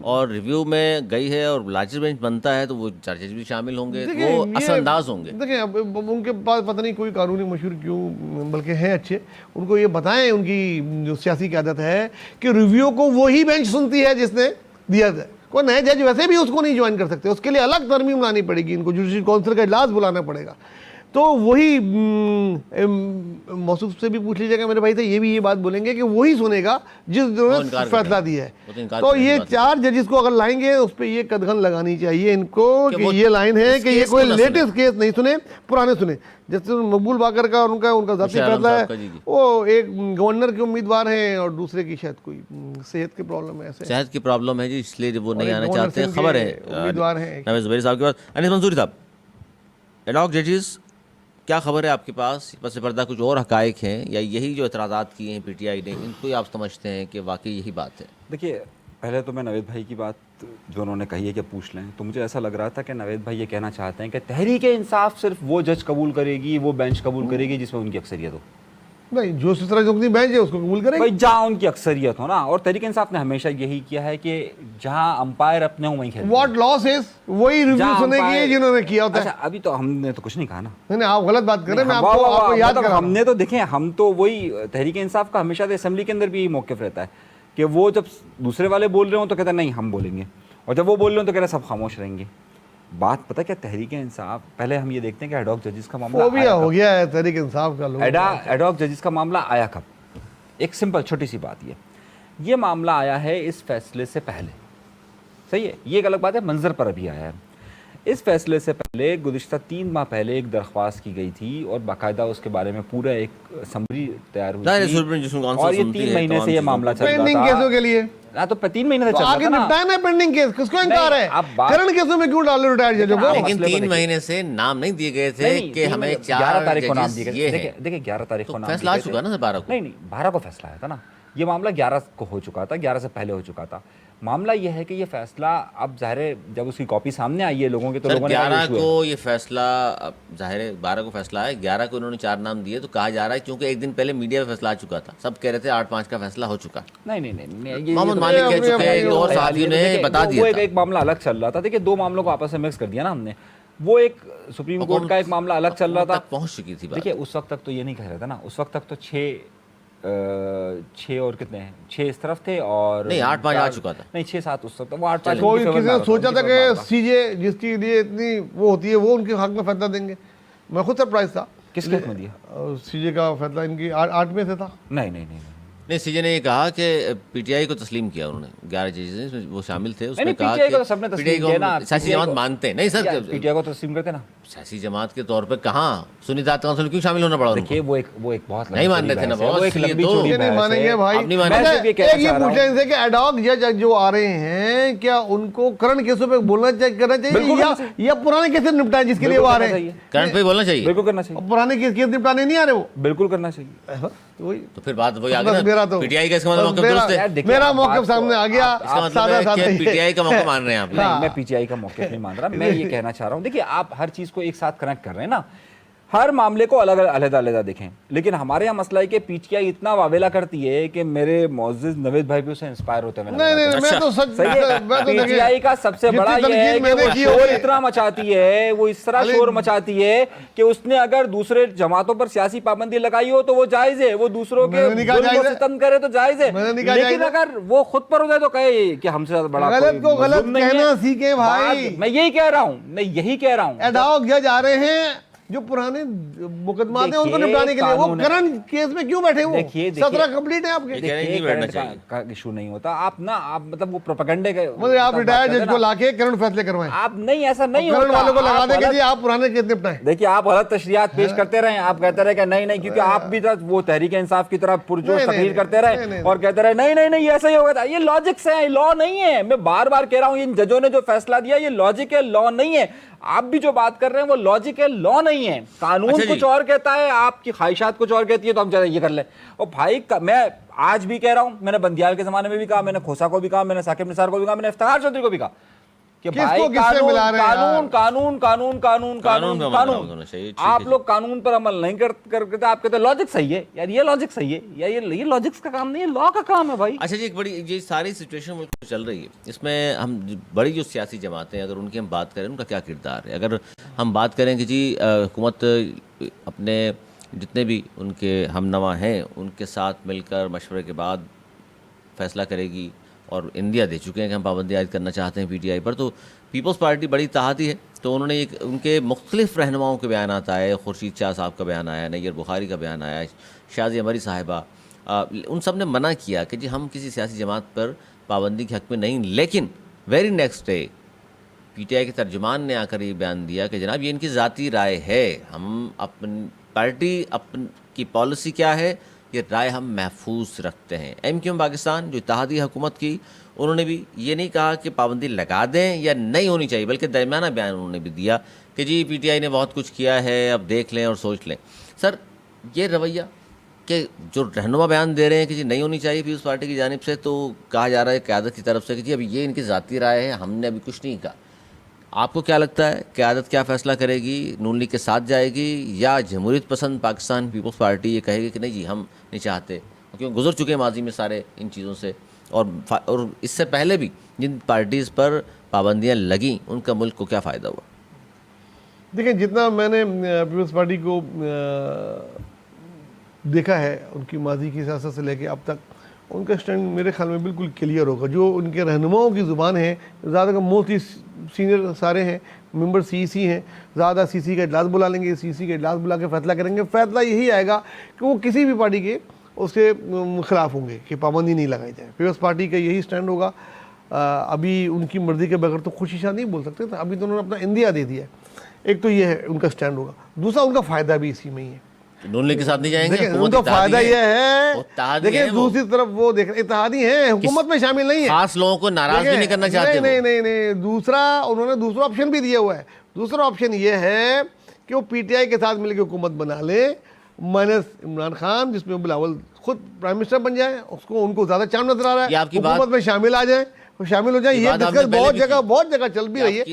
और रिव्यू में गई है और लार्जर बेंच बनता है तो वो 4 जज भी शामिल होंगे, देखिए, वो ये- असरअंदाज होंगे। देखिए अब उनके पास पता नहीं कोई कानूनी मशहूर क्यों, बल्कि हैं अच्छे, उनको ये बताएं, उनकी जो सियासी की आदत है कि रिव्यू को वही बेंच सुनती है जिसने दिया था। कोई नए जज वैसे भी उसको नहीं ज्वाइन कर सकते, उसके लिए अलग तरमीम लानी पड़ेगी, इनको जुडिशल काउंसिल का इजलास बुलाना पड़ेगा। तो वही मौसूफ से भी पूछ लीजिएगा मेरे भाई से, ये भी ये बात बोलेंगे कि वही सुनेगा जिन्होंने फैसला दिया है। तो ये 4 जजेस को अगर लाएंगे उस पर ये कदगन लगानी चाहिए इनको कि ये लाइन है कि ये कोई लेटेस्ट केस नहीं सुने, पुराने सुने। जैसे मकबूल बाकर का उनका जाती फैसला है, वो एक गवर्नर के उम्मीदवार हैं और दूसरे की शायद कोई सेहत की प्रॉब्लम है, ऐसे सेहत की प्रॉब्लम है जी, इसलिए वो नहीं एक आना गवर्नर चाहते हैं। सिंह खबर के है उम्मीदवार हैं। नवेद ज़ुबैरी साहब के पास। अनीस मंसूरी साहब, एडॉक जजेस, क्या खबर है आपके पास? पस पर्दा कुछ और हकायक हैं या यही जो एतराज़ात किए हैं पीटीआई ने, इनको ही आप समझते हैं कि वाकई यही बात है? देखिए पहले तो मैं नवेद भाई की बात जो उन्होंने कही है कि पूछ लें, तो मुझे ऐसा लग रहा था कि नवेद भाई ये कहना चाहते हैं कि तहरीक इंसाफ सिर्फ वो जज कबूल करेगी, वो बेंच कबूल करेगी जिसमें उनकी अक्सरियत हो। नहीं, जो सितरा जोगनी बेंच है उसको कबूल करेंगे। भाई जहाँ उनकी अक्सरियत हो ना, और तहरीक इंसाफ ने हमेशा यही किया है कि जहाँ अंपायर अपने हो वहीं खेलते हैं। व्हाट लॉस इज, वही रिव्यू जहाँ सुनेगी umpire- जिन्होंने किया होता है। अच्छा, अभी तो हमने तो कुछ नहीं कहा ना। नहीं नहीं, आप गलत बात कर रहे हैं, मैं वाह, आपको वाह, वाह, आपको याद मतलब कर रहा हूं। हमने तो देखे, हम तो वही तहरीक इंसाफ का हमेशा असेंबली के अंदर भी यही मौक़िफ़ रहता है कि वो जब दूसरे वाले बोल रहे हो तो कहता है नहीं हम बोलेंगे, और जब वो बोल रहे हो तो कह रहे सब खामोश रहेंगे। बात पता क्या, तहरीक इंसाफ, पहले हम ये देखते हैं कि एडॉक जजेस का मामला फोबिया आया हो कब? गया है तहरीक इंसाफ का लोग। एडॉक जजेस का मामला आया कब? एक सिंपल छोटी सी बात, ये मामला आया है इस फैसले से पहले, सही है, ये एक अलग बात है, मंजर पर अभी आया है। इस फैसले से पहले गुज़िश्ता 3 माह पहले एक दरख्वास्त की गई थी और बाकायदा उसके बारे में पूरा एक समरी तैयार हुई जाहिर थी, है, सुप्रीम जिसमें कौंसिल और ये सुनती 3 है, महीने तमाम से ये चीज़ों मामला को। चल रहा पेंडिंग था। केसों के लिए हाँ, तो 3 महीने से तो चल आगे रहा था निपटाना ना। है पेंडिंग केस, किसको इनकार है? अब बात- करंट केसों में क्यों डालो रिटायर्ड जजों को? आप लेकिन मसले को 3 देखिए। महीने से नाम नहीं दिए गए थे नहीं, कि हमें 11 तारीख को नाम जजेस दिए गए। ये देखिए है। देखिए 11 तारीख तो को नाम फैसला आ दिए गए चुका थे। ना सर 12 को। नहीं 12 को फैसला आया था ना, ये मामला 11 को हो चुका था, 11 से पहले हो चुका था। मामला ये है कि ये फैसला अब ज़ाहिर है जब उसकी कॉपी सामने आई है लोगों के, तो सर लोगों ने कहा 11 issue है। को ये फैसला, अब जाहिर है 12 को फैसला है, 11 को इन्होंने 4 नाम दिए, तो कहा जा रहा है क्योंकि एक दिन पहले मीडिया में फैसला आ चुका था, सब कह रहे थे 8/5 का फैसला हो चुका। नहीं नहीं नहीं, नहीं, मोहम्मद तो- मालिक कह अपनी- चुके हैं, अपनी- एक और अपनी- साथियों ने देखिए, बता वो दिया एक था। मामला अलग चल रहा था। देखिए 2 मामलों को आपस में मिक्स कर दिया ना हमने। वो एक सुप्रीम कोर्ट का एक मामला अलग चल रहा था, तक पहुंच चुकी थी बात। देखिए उस वक्त तक तो ये नहीं कह रहे थे ना, उस वक्त तक तो 6 और कितने हैं, 6 इस तरफ थे और नहीं, 8/5 आ चुका था। नहीं 6-7 उस वक्त, वो 8-5 कोई किसी ने सोचा था कि सीजे जिसके लिए इतनी वो होती है वो उनके हक में फैसला देंगे? मैं खुद सरप्राइज था। किसके हक में दिया? सीजे का फैसला इनकी 8 में से था। नहीं नहीं नहीं नहीं, सीजे ने ये कहा कि पीटीआई को तस्लीम किया उन्होंने, 11 जजेस में वो शामिल थे, उसमें नहीं, कहा PTI को कि तो सबने तस्लीम PTI को किया ना, हम सियासी PTI जमात को- मानते हैं। नहीं सर, पीटीआई को तो तस्लीम करते ना। सियासी जमात के तौर पे कहाँ सुनीता काउंसिल क्यों शामिल होना पड़ा उनको? देखिए वो एक बहुत नहीं मान रहे थे ना बहुत, वो एक इसलिए लंबी तो- चौड़ी ये नहीं बहस मानेंगे है। भाई। आप नहीं मानेंगे। अच्छा, मैं सिर्फ ये कहना एक ये चाह रहा पूछ रहे इनसे कि एडॉक जज जो आ रहे हैं क्या उनको करंट केसों पे बोलना चाहिए, करना चाहिए बिल्कुल या, करना चाहिए। या पुराने केस निपटाए जिसके लिए वो आ रहे हैं? करंट पे बोलना चाहिए। बिल्कुल करना चाहिए, और पुराने केस निपटाने नहीं आ रहे वो। बिल्कुल करना चाहिए। वही तो फिर बात वही आ बस गई मेरा ना, तो पीटीआई का इसका मतलब बस मौक़िफ़ मेरा- दुरुस्त है। यार देखिए, मेरा आप बात मौक़िफ़ को- सामने आ गया। इसका मतलब सादा है सादा कि ही पीटीआई का मौका मान रहे हैं आप। नहीं, मैं पीटीआई का मौक़िफ़ नहीं मान रहा, मैं ये कहना चाह रहा हूँ, देखिए आप हर चीज़ को एक साथ कनेक्ट कर रहे हैं ना, हर मामले को अलग अलग देखें। लेकिन हमारे यहाँ मसला है कि पीटीआई इतना वावेला करती है कि मेरे मोअज़्ज़िज़ नवेद भाई भी उससे इंस्पायर होते हैं। नहीं नहीं, मैं तो सच सही है, मैं तो देखिए, पीटीआई का सबसे जितनी बड़ा ये है तनकीद कि मैंने वो की शोर होगी- इतना मचाती है, वो इस तरह अली- शोर मचाती है कि उसने अगर दूसरे जमातों पर सियासी पाबंदी लगाई हो तो वो जायज़ है, वो दूसरों के मैंने नहीं कहा जुल्म जायज़ और है। सितम करे तो जायज़ है, मैंने नहीं कहा लेकिन जायज़ है। अगर वो खुद पर हो जाए तो कहे कि हमसे ज्यादा बड़ा गलत कोई को गलत मज़लूम नहीं है। कहना सीखे भाई। बात- मैं यही कह रहा हूँ, मैं यही कह रहा हूँ। एडॉक जज आ रहे हैं जो पुराने मुकदमात हैं उनको देखिए, निपटाने के लिए, वो कानून है। करंट केस में क्यों बैठे वो? देखिए, 17 कंप्लीट है आपके। कह रहे हैं देखिए कि बैठना करंट का इशू नहीं होता, आप मतलब वो प्रोपेगेंडे के मतलब आप बात रिटायर्ड करते जज हैं को ना। लाके करंट फैसले करवाएं, आप नहीं, ऐसा नहीं होता। करंट वालों को लगा आप दें कि गलत- जी आप पुराने केस निपटाएं। देखिए आप गलत तशरीहात पेश करते रहे, आप कहते रहे कि नहीं नहीं, क्योंकि आप भी तो वो तहरीक इंसाफ की तरह पुरजोश नहीं, तकरीर नहीं, करते नहीं, रहे नहीं, और कहते रहे नहीं नहीं नहीं ऐसा ही होगा था। ये लॉजिक्स है, लॉ नहीं है। मैं बार बार कह रहा हूँ, इन जजों ने जो फैसला दिया ये लॉजिक है, लॉ नहीं है। आप भी जो बात कर रहे हैं वो लॉजिक है, लॉ नहीं है। कानून अच्छा जी। कुछ और कहता है, आपकी ख्वाहिशात कुछ और कहती है, तो हम चाहते हैं ये कर ले। और भाई मैं आज भी कह रहा हूं, मैंने बंदियाल के जमाने में भी कहा, मैंने खोसा को भी कहा, मैंने साकिब निसार को भी कहा, मैंने इफ्तिखार चौधरी को भी कहा कि किसको भाई किससे कानून मिला रहे हैं यार? कानून कानून कानून कानून कानून कानून पे अमल होना कानून चाहिए, ठीक आप है। लोग कानून पर अमल नहीं करते, आप कहते लॉजिक सही है यार, ये लॉजिक सही है यार, ये लॉजिक्स का काम नहीं है, लॉ का काम है भाई। अच्छा जी, एक बड़ी ये सारी सिचुएशन मुल्क में चल रही है, इसमें हम बड़ी जो सियासी जमातें हैं अगर उनकी हम बात करें, उनका क्या किरदार है? अगर हम बात करें कि जी हुकूमत अपने जितने भी उनके हमनवा हैं उनके साथ मिलकर मशवरे के बाद फैसला करेगी, और इंडिया दे चुके हैं कि हम पाबंदी आयद करना चाहते हैं पीटीआई पर, तो पीपल्स पार्टी बड़ी ताहती है, तो उन्होंने एक उनके मुख्तलिफ रहनुमाओं के बयान आए, खुर्शीद शाह साहब का बयान आया, नैयर बुखारी का बयान आया, शाजी अमरी साहिबा, उन सब ने मना किया कि जी हम किसी सियासी जमात पर पाबंदी के हक़ में नहीं। लेकिन वेरी नेक्स्ट डे पीटीआई के तर्जुमान ने आकर ये बयान दिया कि जनाब ये इनकी ज़ाती राय है, हम अपन पार्टी अपन की पॉलिसी क्या है ये राय हम महफूज रखते हैं। एमक्यूएम पाकिस्तान जो इत्तेहादी हुकूमत की, उन्होंने भी ये नहीं कहा कि पाबंदी लगा दें या नहीं होनी चाहिए, बल्कि दरमियाना बयान उन्होंने भी दिया कि जी पीटीआई ने बहुत कुछ किया है, अब देख लें और सोच लें। सर ये रवैया कि जो रहनुमा बयान दे रहे हैं कि जी नहीं होनी चाहिए पीपल्स पार्टी की जानिब से, तो कहा जा रहा है क़यादत की तरफ से कि जी अभी ये इनकी ज़ाती राय है, हमने अभी कुछ नहीं कहा। आपको क्या लगता है क़यादत क्या फैसला करेगी? नून लीग के साथ जाएगी या जमहूरियत पसंद पाकिस्तान पीपल्स पार्टी ये कहेगी कि नहीं जी हम नहीं चाहते, क्योंकि गुजर चुके हैं माजी में सारे इन चीज़ों से, और इससे पहले भी जिन पार्टीज़ पर पाबंदियां लगीं उनका मुल्क को क्या फ़ायदा हुआ? देखिए, जितना मैंने पीपल्स पार्टी को देखा है, उनकी माजी की सियासत से लेके अब तक, उनका स्टैंड मेरे ख्याल में बिल्कुल क्लियर होगा। जो उनके रहनुमाओं की ज़ुबान है, ज़्यादा मोस्टली सीनियर सारे हैं, मेंबर सीसी हैं, ज़्यादा सीसी का इजलास बुला लेंगे, सीसी का इजलास बुला के फैसला करेंगे। फैसला यही आएगा कि वो किसी भी पार्टी के उसके खिलाफ होंगे कि पाबंदी नहीं लगाई जाए। पीपल्स पार्टी का यही स्टैंड होगा। अभी उनकी मर्ज़ी के बगैर तो खुशी नहीं बोल सकते, तो अभी तो उन्होंने अपना इंदिया दे दिया। एक तो ये है उनका स्टैंड होगा, दूसरा उनका फ़ायदा भी इसी में ही है। नून लीग के साथ नहीं जाएंगे, देखिए उनका फायदा यह है, देखिए दूसरी तरफ वो देख इत्तेहादी है, हुकूमत में शामिल नहीं है, खास लोगों को नाराज भी नहीं करना चाहते। नहीं, दूसरा उन्होंने दूसरा ऑप्शन भी दिया हुआ है। दूसरा ऑप्शन ये है कि वो पीटीआई के साथ मिलकर हुकूमत बना ले, माइनस इमरान खान, जिसमें बिलावल खुद प्राइम मिनिस्टर बन जाए, उसको उनको ज्यादा चांद नजर आ रहा है, हुकूमत में शामिल आ जाए, शामिल हो जाए। ये डिस्कस बहुत जगह चल भी रही है।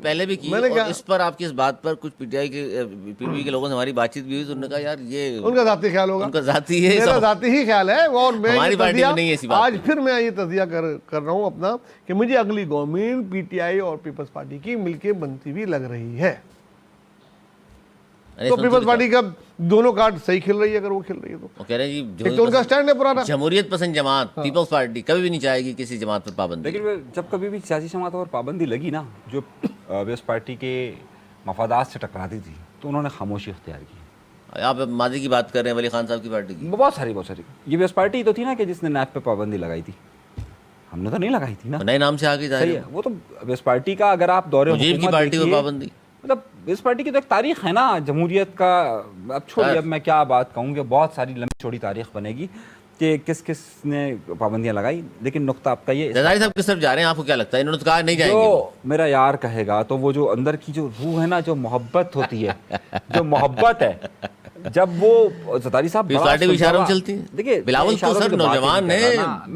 पहले भी की, और इस पर आपकी इस बात पर कुछ पीटीआई के लोगों से हमारी बातचीत भी हुई, तो उन्होंने कहा यार ये उनका जाती ख्याल होगा, उनका जाती है, मेरा जाती ही ख्याल है। और मैं हमारी पार्टी में नहीं है ऐसी बात। आज फिर मैं ये तज़िया कर रहा हूँ अपना कि मुझे अगली गवर्नमेंट पीटीआई और पीपल्स पार्टी की मिलके बनती हुई लग रही है। तो पीपल्स पार्टी का दोनों कार्ड सही खेल रही है, अगर वो खेल रही है तो। कह रहे हैं जी, तो उनका स्टैंड है पुराना। जमहूरियत पसंद जमात पीपल्स पार्टी कभी भी नहीं चाहेगी किसी जमात पर पाबंदी। लेकिन जब कभी भी सियासी जमात और पाबंदी लगी ना, जो पीपल्स पार्टी के मफादात से टकराती थी, तो उन्होंने खामोशी इख्तियार की। आप माजी की बात कर रहे हैं, वली खान साहब की पार्टी की। बहुत सारी ये पीपल्स पार्टी तो थी ना कि जिसने नैब पे पाबंदी लगाई थी, हमने तो नहीं लगाई थी ना, नए नाम से आगे जा रही है वो तो पीपल्स पार्टी का। अगर आप दौरे की पार्टी पर पाबंदी, मतलब इस पार्टी की तो एक तारीख है ना जमहूरियत का। अब छोड़िए, अब मैं क्या बात कहूँगी, बहुत सारी लंबी चौड़ी तारीख बनेगी कि किस किस ने पाबंदियां लगाई। लेकिन नुक्ता आपका ये, जरदारी साहब किस तरफ जा रहे हैं, आपको क्या लगता है? इन्होंने तो कहा नहीं जाएंगे। जो मेरा यार कहेगा तो वो जो अंदर की जो रूह है ना, जो मोहब्बत होती है, जो मोहब्बत है, जब वो जरदारी साहब इशारों में चलती है। देखिए बिलावल तो सर नौजवान है,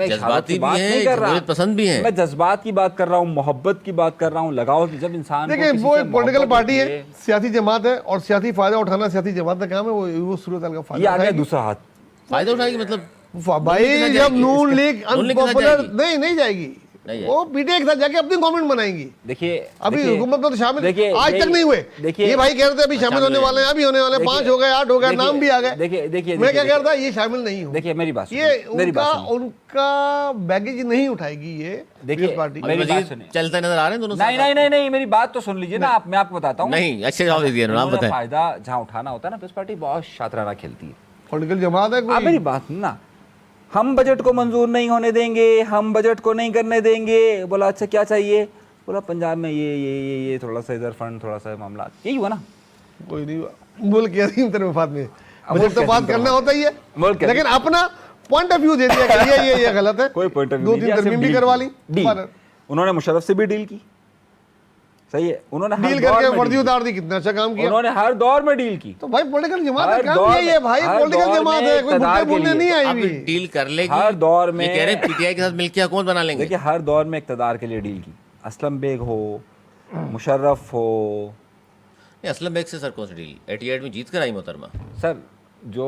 जज्बाती भी हैं, जमहूरियत पसंद भी हैं। मैं जज्बात की बात कर रहा हूँ, मोहब्बत की बात कर रहा हूँ, लगाव की। जब इंसान, देखिए वो एक पॉलिटिकल पार्टी है, सियासी जमात है, और सियासी फायदा उठाना सियासी जमात का काम है। वो सूरत का फायदा उठाएगी, दूसरा हाथ फायदा उठाएगी। मतलब भाई जब नून लीग अनपॉपुलर नहीं जाएगी, वो पीटीआई के साथ जाके अपनी गवर्नमेंट बनाएंगी। देखिए अभी हुकूमत में तो शामिल आज तक नहीं हुए। देखिए ये भाई कह रहे थे अभी शामिल होने वाले हैं, अभी होने वाले, 5 हो गए, 8 हो गए, नाम भी आ गए। देखिए मैं क्या कह रहा था, ये शामिल नहीं हो। देखिए मेरी बात, ये उनका बैगेज नहीं उठाएगी ये पार्टी। चलते नजर आ रहे हैं दोनों। नहीं, मेरी बात तो सुन लीजिए ना आप, मैं आपको बताता हूँ। नहीं, अच्छे जवाब दे दिए आप बताएं। फायदा जहाँ उठाना होता है ना, पीपल्स पार्टी बहुत शातराना खेलती है। पॉलिटिकल जमात है। आप मेरी बात ना, हम बजट को मंजूर नहीं होने देंगे, हम बजट को नहीं करने देंगे। बोला अच्छा क्या चाहिए? बोला पंजाब में ये थोड़ा सा इधर फंड, थोड़ा सा मामला, यही हुआ ना। कोई नहीं बोल के मफाद में बजट तो बात करना होता ही है, लेकिन अपना पॉइंट ऑफ व्यू दे दिया कि ये गलत है। कोई पॉइंट ऑफ व्यू 2-3 तरमीम भी करवा ली। उन्होंने मुशर्रफ से भी डील की, सही है। उन्होंने डील करके वर्दी उतार दी, कितना अच्छा काम किया। उन्होंने हर दौर में डील की। तो भाई पॉलिटिकल जमात का काम यही है भाई, पॉलिटिकल जमात है, कोई भुट्टे बोलने नहीं आई हुई। डील कर लेगी हर दौर में। ये कह रहे हैं पीटीआई के साथ मिलकर हुकूमत बना लेंगे। देखिए हर दौर में इक़्तिदार के लिए डील की, असलम बेग हो, मुशर्रफ हो। असलम बेग से सर कौन सी डील? 88 में जीत कर आई मोहतरमा। सर जो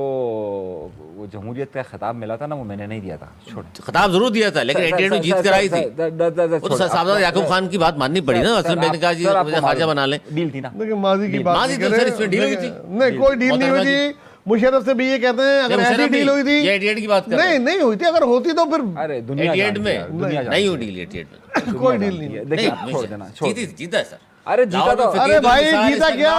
वो जमहूरियत का खिताब मिला था ना, वो मैंने नहीं दिया था। खिताब जरूर दिया था, लेकिन 88 में जीत कर आई थी। तो साहब याकूब खान की बात माननी पड़ी ना। असलम बेग ने कहा जी मुझे खारजा बना लें। डील थी ना। देखिए माजी की बात, माजी तो सर इसमें डील हुई थी? नहीं, कोई डील नहीं हुई थी। मुशर्रफ से भी ये कहते हैं अगर ऐसी डील हुई थी। 88 की बात कर रहे हैं। नहीं हुई थी, अगर होती तो फिर। अरे दुनिया 88 में नहीं हुई डील, 88 में कोई डील नहीं। देखिए छोड़ देना, जीता है सर। अरे जीता तो, अरे भाई जीता क्या,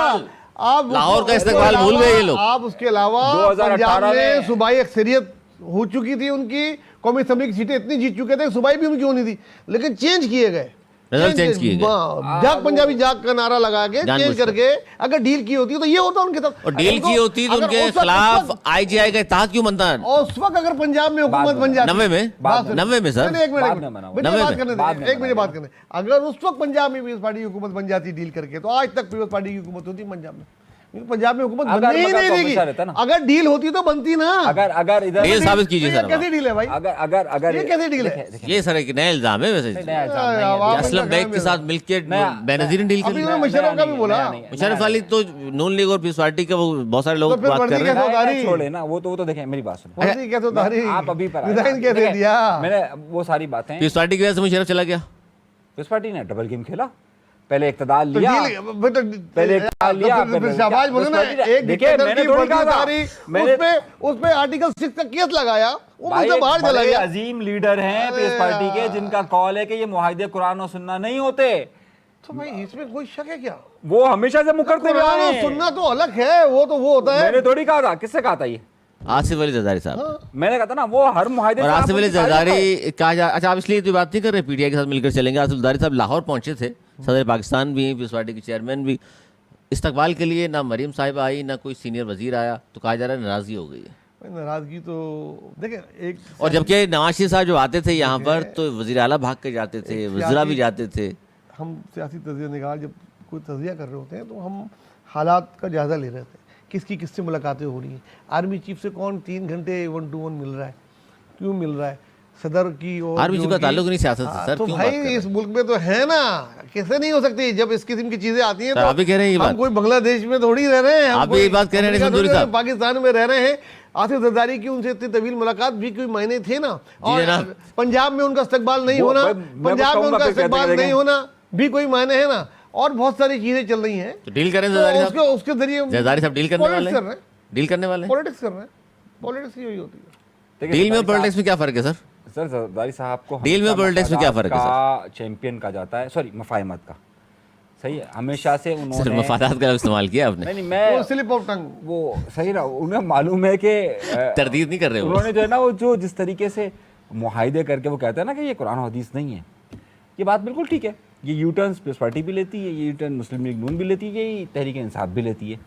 आप लाहौर का इस्तेमाल भूल गए ये लोग। आप उसके अलावा 2018 में सूबाई अक्सरियत हो चुकी थी उनकी, कौमी असम्बली की सीटें इतनी जीत चुके थे, सूबाई भी उनकी होनी थी, लेकिन चेंज किए गए। चेंज किए गए, जाग पंजाबी जाग का नारा लगा के चेंज करके। अगर डील की होती तो ये होता उनके साथ, और डील की होती तो उनके खिलाफ आईजीआई का इत्तेहाद क्यों बनता है? और उस वक्त अगर पंजाब में हुकूमत बन जाती 90 में सर, एक मिनट बात करने, अगर उस वक्त पंजाब में पीपल्स पार्टी की हुकूमत बन जाती डील करके, तो आज तक पीपल्स पार्टी की हुकूमत होती पंजाब में। पंजाब में हुकूमत अगर बनने ही मगर नहीं तो देगी। हमेशा रहता ना। अगर डील होती तो बनती ना। अगर इधर डील साबित कीजिए ये सर। कैसी डील है भाई? अगर ये कैसी डील है? देखिए, ये सर एक नया इल्जाम है वैसे। नया इल्जाम नहीं है। आप असलम इनका बैग काम के है। साथ मिलकर नया- बेनजीर ने डील अभी करी। उन्होंने मुशर्रफ का भी बोला। मुशर्रफ अली तो नून लीग और पीस पार्टी के वो बहुत सारे लोग तो फिर बात वर्दी कर रहे कैसे हैं। उतारी? छोड़े ना, वो तो देखें, मेरी बात सुनो। वर्दी कैसे उतारी? आप अभी पर आए। रिजाइन कैसे देखिए, दिया? मैंने वो सारी बातें, पीस पार्टी की वजह से मुशर्रफ चला गया। उस पार्टी ने डबल गेम खेला, पहले इकतदार तो लिया, पहले इकतदार लिया, फिर शाबाश बोलो ना। एक देखिए, डिक्टेटर मैंने की थोड़ी वर्दी कहा था। उतारी, मैंने- उस पे आर्टिकल 6 का केस लगाया, वो भाई मुझसे बाहर एक चला बड़े गया। अजीम लीडर हैं अरे पीस पार्टी के, यार। जिनका कॉल है कि ये मुआहिदे कुरान और सुन्ना नहीं होते। तो भाई इसमें कोई शक है क्या? वो हमेशा से मुकरते हुए कुरान आए और हैं। सुन्ना तो अलग है, वो तो वो होता है। मैंने थोड़ी कहा था, किससे कहा था ये? आसिफ अली जरदारी साहब। मैंने कहा था ना, वो हर मुआहिदे और से आप आसिफ अली उनकी तारीफ करो। जरदारी कहा जा, अच्छा आप इसलिए तो बात नहीं कर रहे पीटीआई के साथ मिलकर चलेंगे। आसिफ जरदारी साहब लाहौर पहुंचे थे, सदर पाकिस्तान भी हैं, पीस पार्टी के चेयरमैन भी। इस्तकबाल के लिए ना मरीम साहिब आई ना कोई सीनियर वजीर आया, तो कहा जा रहा है नाराजगी हो गई है। नाराजगी तो देखें, एक और जबकि नवाज शरीफ साहब जो आते थे यहाँ पर तो वजीर आला भाग के जाते थे, वज़रा भी जाते थे। हम सियासी तजिया निगार जब कोई तजिया कर रहे होते हैं तो हम हालात का जायज़ा ले रहे थे, किसकी किससे मुलाकातें हो रही हैं, आर्मी चीफ से कौन 3 घंटे 1-to-1 मिल रहा है, क्यों मिल रहा है, सदर की और आर्मी चीफ का योगी- ताल्लुक नहीं सियासत से सर, तो क्यों भाई बात कर रहे इस मुल्क में तो है ना, कैसे नहीं हो सकती जब इस किस्म की चीजें आती हैं। सर, तो आप भी कह रहे हैं ये हम बात। कोई बांग्लादेश में थोड़ी रह रहे हैं, हम आप भी कोई यही बात कह रहे हैं अमेरिका मंजूरी थोड़ी साहब। रह- पाकिस्तान में रह रहे हैं। आसिफ जरदारी की उनसे इतनी तवील मुलाकात भी कोई मायने थे ना। और जनाब। पंजाब में उनका इस्तकबाल नहीं वो- होना, मैं पंजाब में कहूंगा उनका फिर कहते इस्तकबाल कहते नहीं होना भी कोई मायने है ना। और बहुत सारी चीजें चल रही हैं, तो डील करें तो जरदारी साहब। उसके जरिए जरदारी साहब डील करने वाले पॉलिटिक्स कर रहे हैं, हैं, डील करने वाले हैं। पॉलिटिक्स कर रहे हैं, पॉलिटिक्स यही होती है। देखिए, डील में और जरदारी पॉलिटिक्स में क्या फर्क है सर? सर जरदारी साहब को डील में हमेशा पॉलिटिक्स में क्या मफादात फ़र्क है, का चैंपियन कहा जाता है, सॉरी मफाहमत का, सही है, हमेशा से सर उन्होंने मफादात का इस्तेमाल किया आपने, नहीं मैं वो स्लिप ऑफ टंग। वो सही रहा, उन्हें मालूम है कि तरदीद नहीं कर रहे हो। उन्होंने जो है ना, वो जो जिस तरीके से मुआहिदे करके वो कहते हैं ना कि ये कुरान और हदीस नहीं है, ये बात बिल्कुल ठीक है। ये यू टर्न पीस पार्टी भी लेती है, ये यू टर्न मुस्लिम लीग नून भी लेती है, ये तहरीक इंसाफ भी लेती है।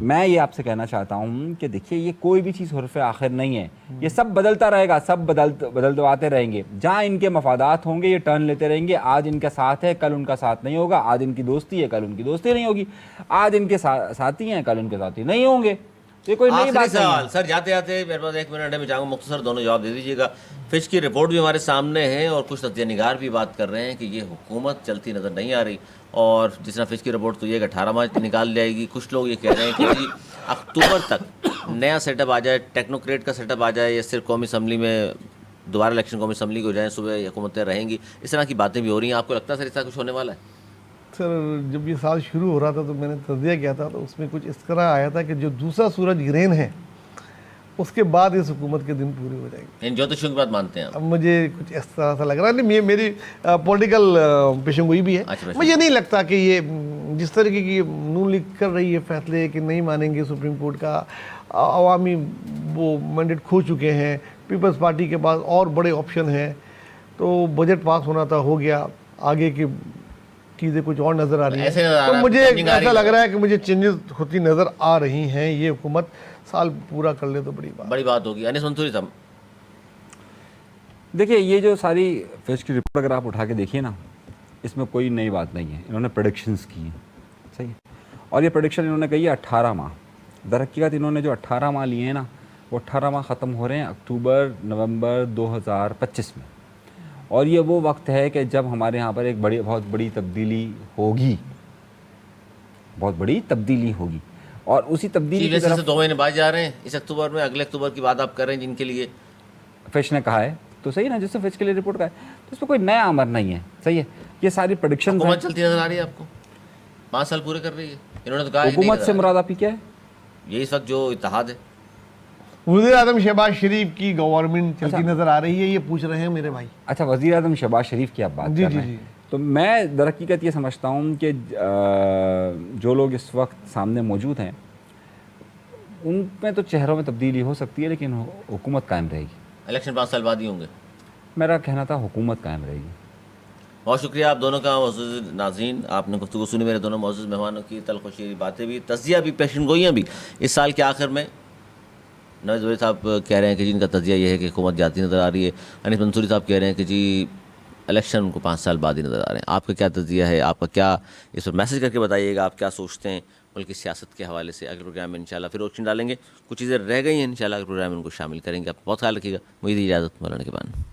मैं ये आपसे कहना चाहता हूँ कि देखिए, ये कोई भी चीज़ हुर्फ़ आखिर नहीं है, ये सब बदलता रहेगा, सब बदलते रहेंगे। जहाँ इनके मफादात होंगे ये टर्न लेते रहेंगे, आज इनका साथ है कल उनका साथ नहीं होगा, आज इनकी दोस्ती है कल उनकी दोस्ती नहीं होगी, आज इनके साथी हैं कल उनके साथी नहीं होंगे। ये कोई नई आखिरी बात नहीं सवाल है। सर, जाते जाते मेरे पास 1 मिनट है, मैं चाहूँगा मुख्तसर दोनों जवाब दे दीजिएगा। फिश की रिपोर्ट भी हमारे सामने है और कुछ तज्जिया निगार भी बात कर रहे हैं कि ये हुकूमत चलती नज़र नहीं आ रही। और जिस तरह फिश की रिपोर्ट तो ये कि 18 मार्च निकाल जाएगी, कुछ लोग ये कह रहे हैं कि जी अक्टूबर तक नया सेटअप आ जाए, टेक्नोक्रेट का सेटअप आ जाए, या सिर्फ कौमी असम्बली में दोबारा इलेक्शन कौमी असम्बली हो जाए, सुबह हुकूमतें रहेंगी। इस तरह की बातें भी हो रही हैं। आपको लगता है सर ऐसा कुछ होने वाला है? सर जब ये साल शुरू हो रहा था तो मैंने तजिया किया था, तो उसमें कुछ इस तरह आया था कि जो दूसरा सूरज ग्रहण है उसके बाद इस हुकूमत के दिन पूरे हो जाएंगे। इन ज्योतिषियों की बात मानते हैं आप? अब मुझे कुछ इस तरह सा लग रहा है, नहीं ये मेरी पॉलिटिकल पेशेंगोई भी है। अच्छा, मुझे नहीं लगता कि ये जिस तरीके की नून लीग कर रही है फैसले कि नहीं मानेंगे सुप्रीम कोर्ट का, अवामी वो मैंडेट खो चुके हैं, पीपल्स पार्टी के पास और बड़े ऑप्शन हैं, तो बजट पास होना था, हो गया, आगे की चीज़ें कुछ और नज़र आ रही ऐसे नज़र आ हैं। तो रहा है, मुझे changing आ रही ऐसा है। लग रहा है कि मुझे चेंजेस होती नज़र आ रही हैं। ये हुकूमत साल पूरा कर ले तो बड़ी बात होगी। अनिस मंसूरी साहब, देखिए, ये जो सारी फिश की रिपोर्ट अगर आप उठा के देखिए ना, इसमें कोई नई बात नहीं है। इन्होंने प्रेडिक्शंस की हैं, सही है, और ये प्रेडिक्शन इन्होंने कही है 18 माह। दर हकीकत इन्होंने जो 18 माह लिए हैं ना, वो 18 माह ख़त्म हो रहे हैं अक्टूबर नवंबर 2025 में। और ये वो वक्त है कि जब हमारे यहाँ पर एक बहुत बड़ी तब्दीली होगी, बहुत बड़ी तब्दीली होगी। और उसी तब्दीली की से तरफ 2 महीने बाद जा रहे हैं, इस अक्टूबर में, अगले अक्टूबर की बात आप कर रहे हैं जिनके लिए फिश ने कहा है, तो सही ना, जिससे फिश के लिए रिपोर्ट का है, तो इसमें कोई नया अमर नहीं है, सही है। ये सारी प्रेडिक्शन हुकूमत चलती नजर आ रही है आपको? 5 साल पूरे कर रही है, इन्होंने तो कहा है हुकूमत से मुराद आपकी क्या है? ये इस वक्त जो इत्तेहाद है। वज़ीर आज़म शहबाज शरीफ की गवर्नमेंट चलती नज़र आ रही है, ये पूछ रहे हैं मेरे भाई। अच्छा, वज़ीर आज़म शहबाज शरीफ की आप बात जी, कर जी, रहे हैं। जी। तो मैं दर हकीकत ये समझता हूँ कि जो लोग इस वक्त सामने मौजूद हैं उनमें तो चेहरों में तब्दीली हो सकती है, लेकिन हुकूमत कायम रहेगी। इलेक्शन 5 साल बाद ही होंगे। मेरा कहना था हुकूमत कायम रहेगी। बहुत शुक्रिया आप दोनों का। मौजूद नाज़रीन, आपने गुफ्तगू सुनी मेरे दोनों मौजूद मेहमानों की, तलखुशी बातें भी, तजिया भी, पेशन गोइयाँ भी। इस साल के आखिर में नवाज़ ज़रीफ़ साहब कह रहे हैं कि जिनका तजिया ये है कि हुकूमत जाती नज़र आ रही है। अनीस मंसूरी साहब कह रहे हैं कि जी इलेक्शन उनको 5 साल बाद ही नज़र आ रहे हैं। आपका क्या तजिया है? आपका क्या इस पर मैसेज करके बताइएगा, आप क्या सोचते हैं? मुल्क की सियासत के हवाले से अगले प्रोग्राम में इंशाल्लाह फिर रोशनी डालेंगे। कुछ चीज़ें रह गई हैं, इंशाल्लाह अगले प्रोग्राम में उनको शामिल करेंगे। आप बहुत ख्याल रखिएगा। मुझे इजाज़त, मौलाना के बाद।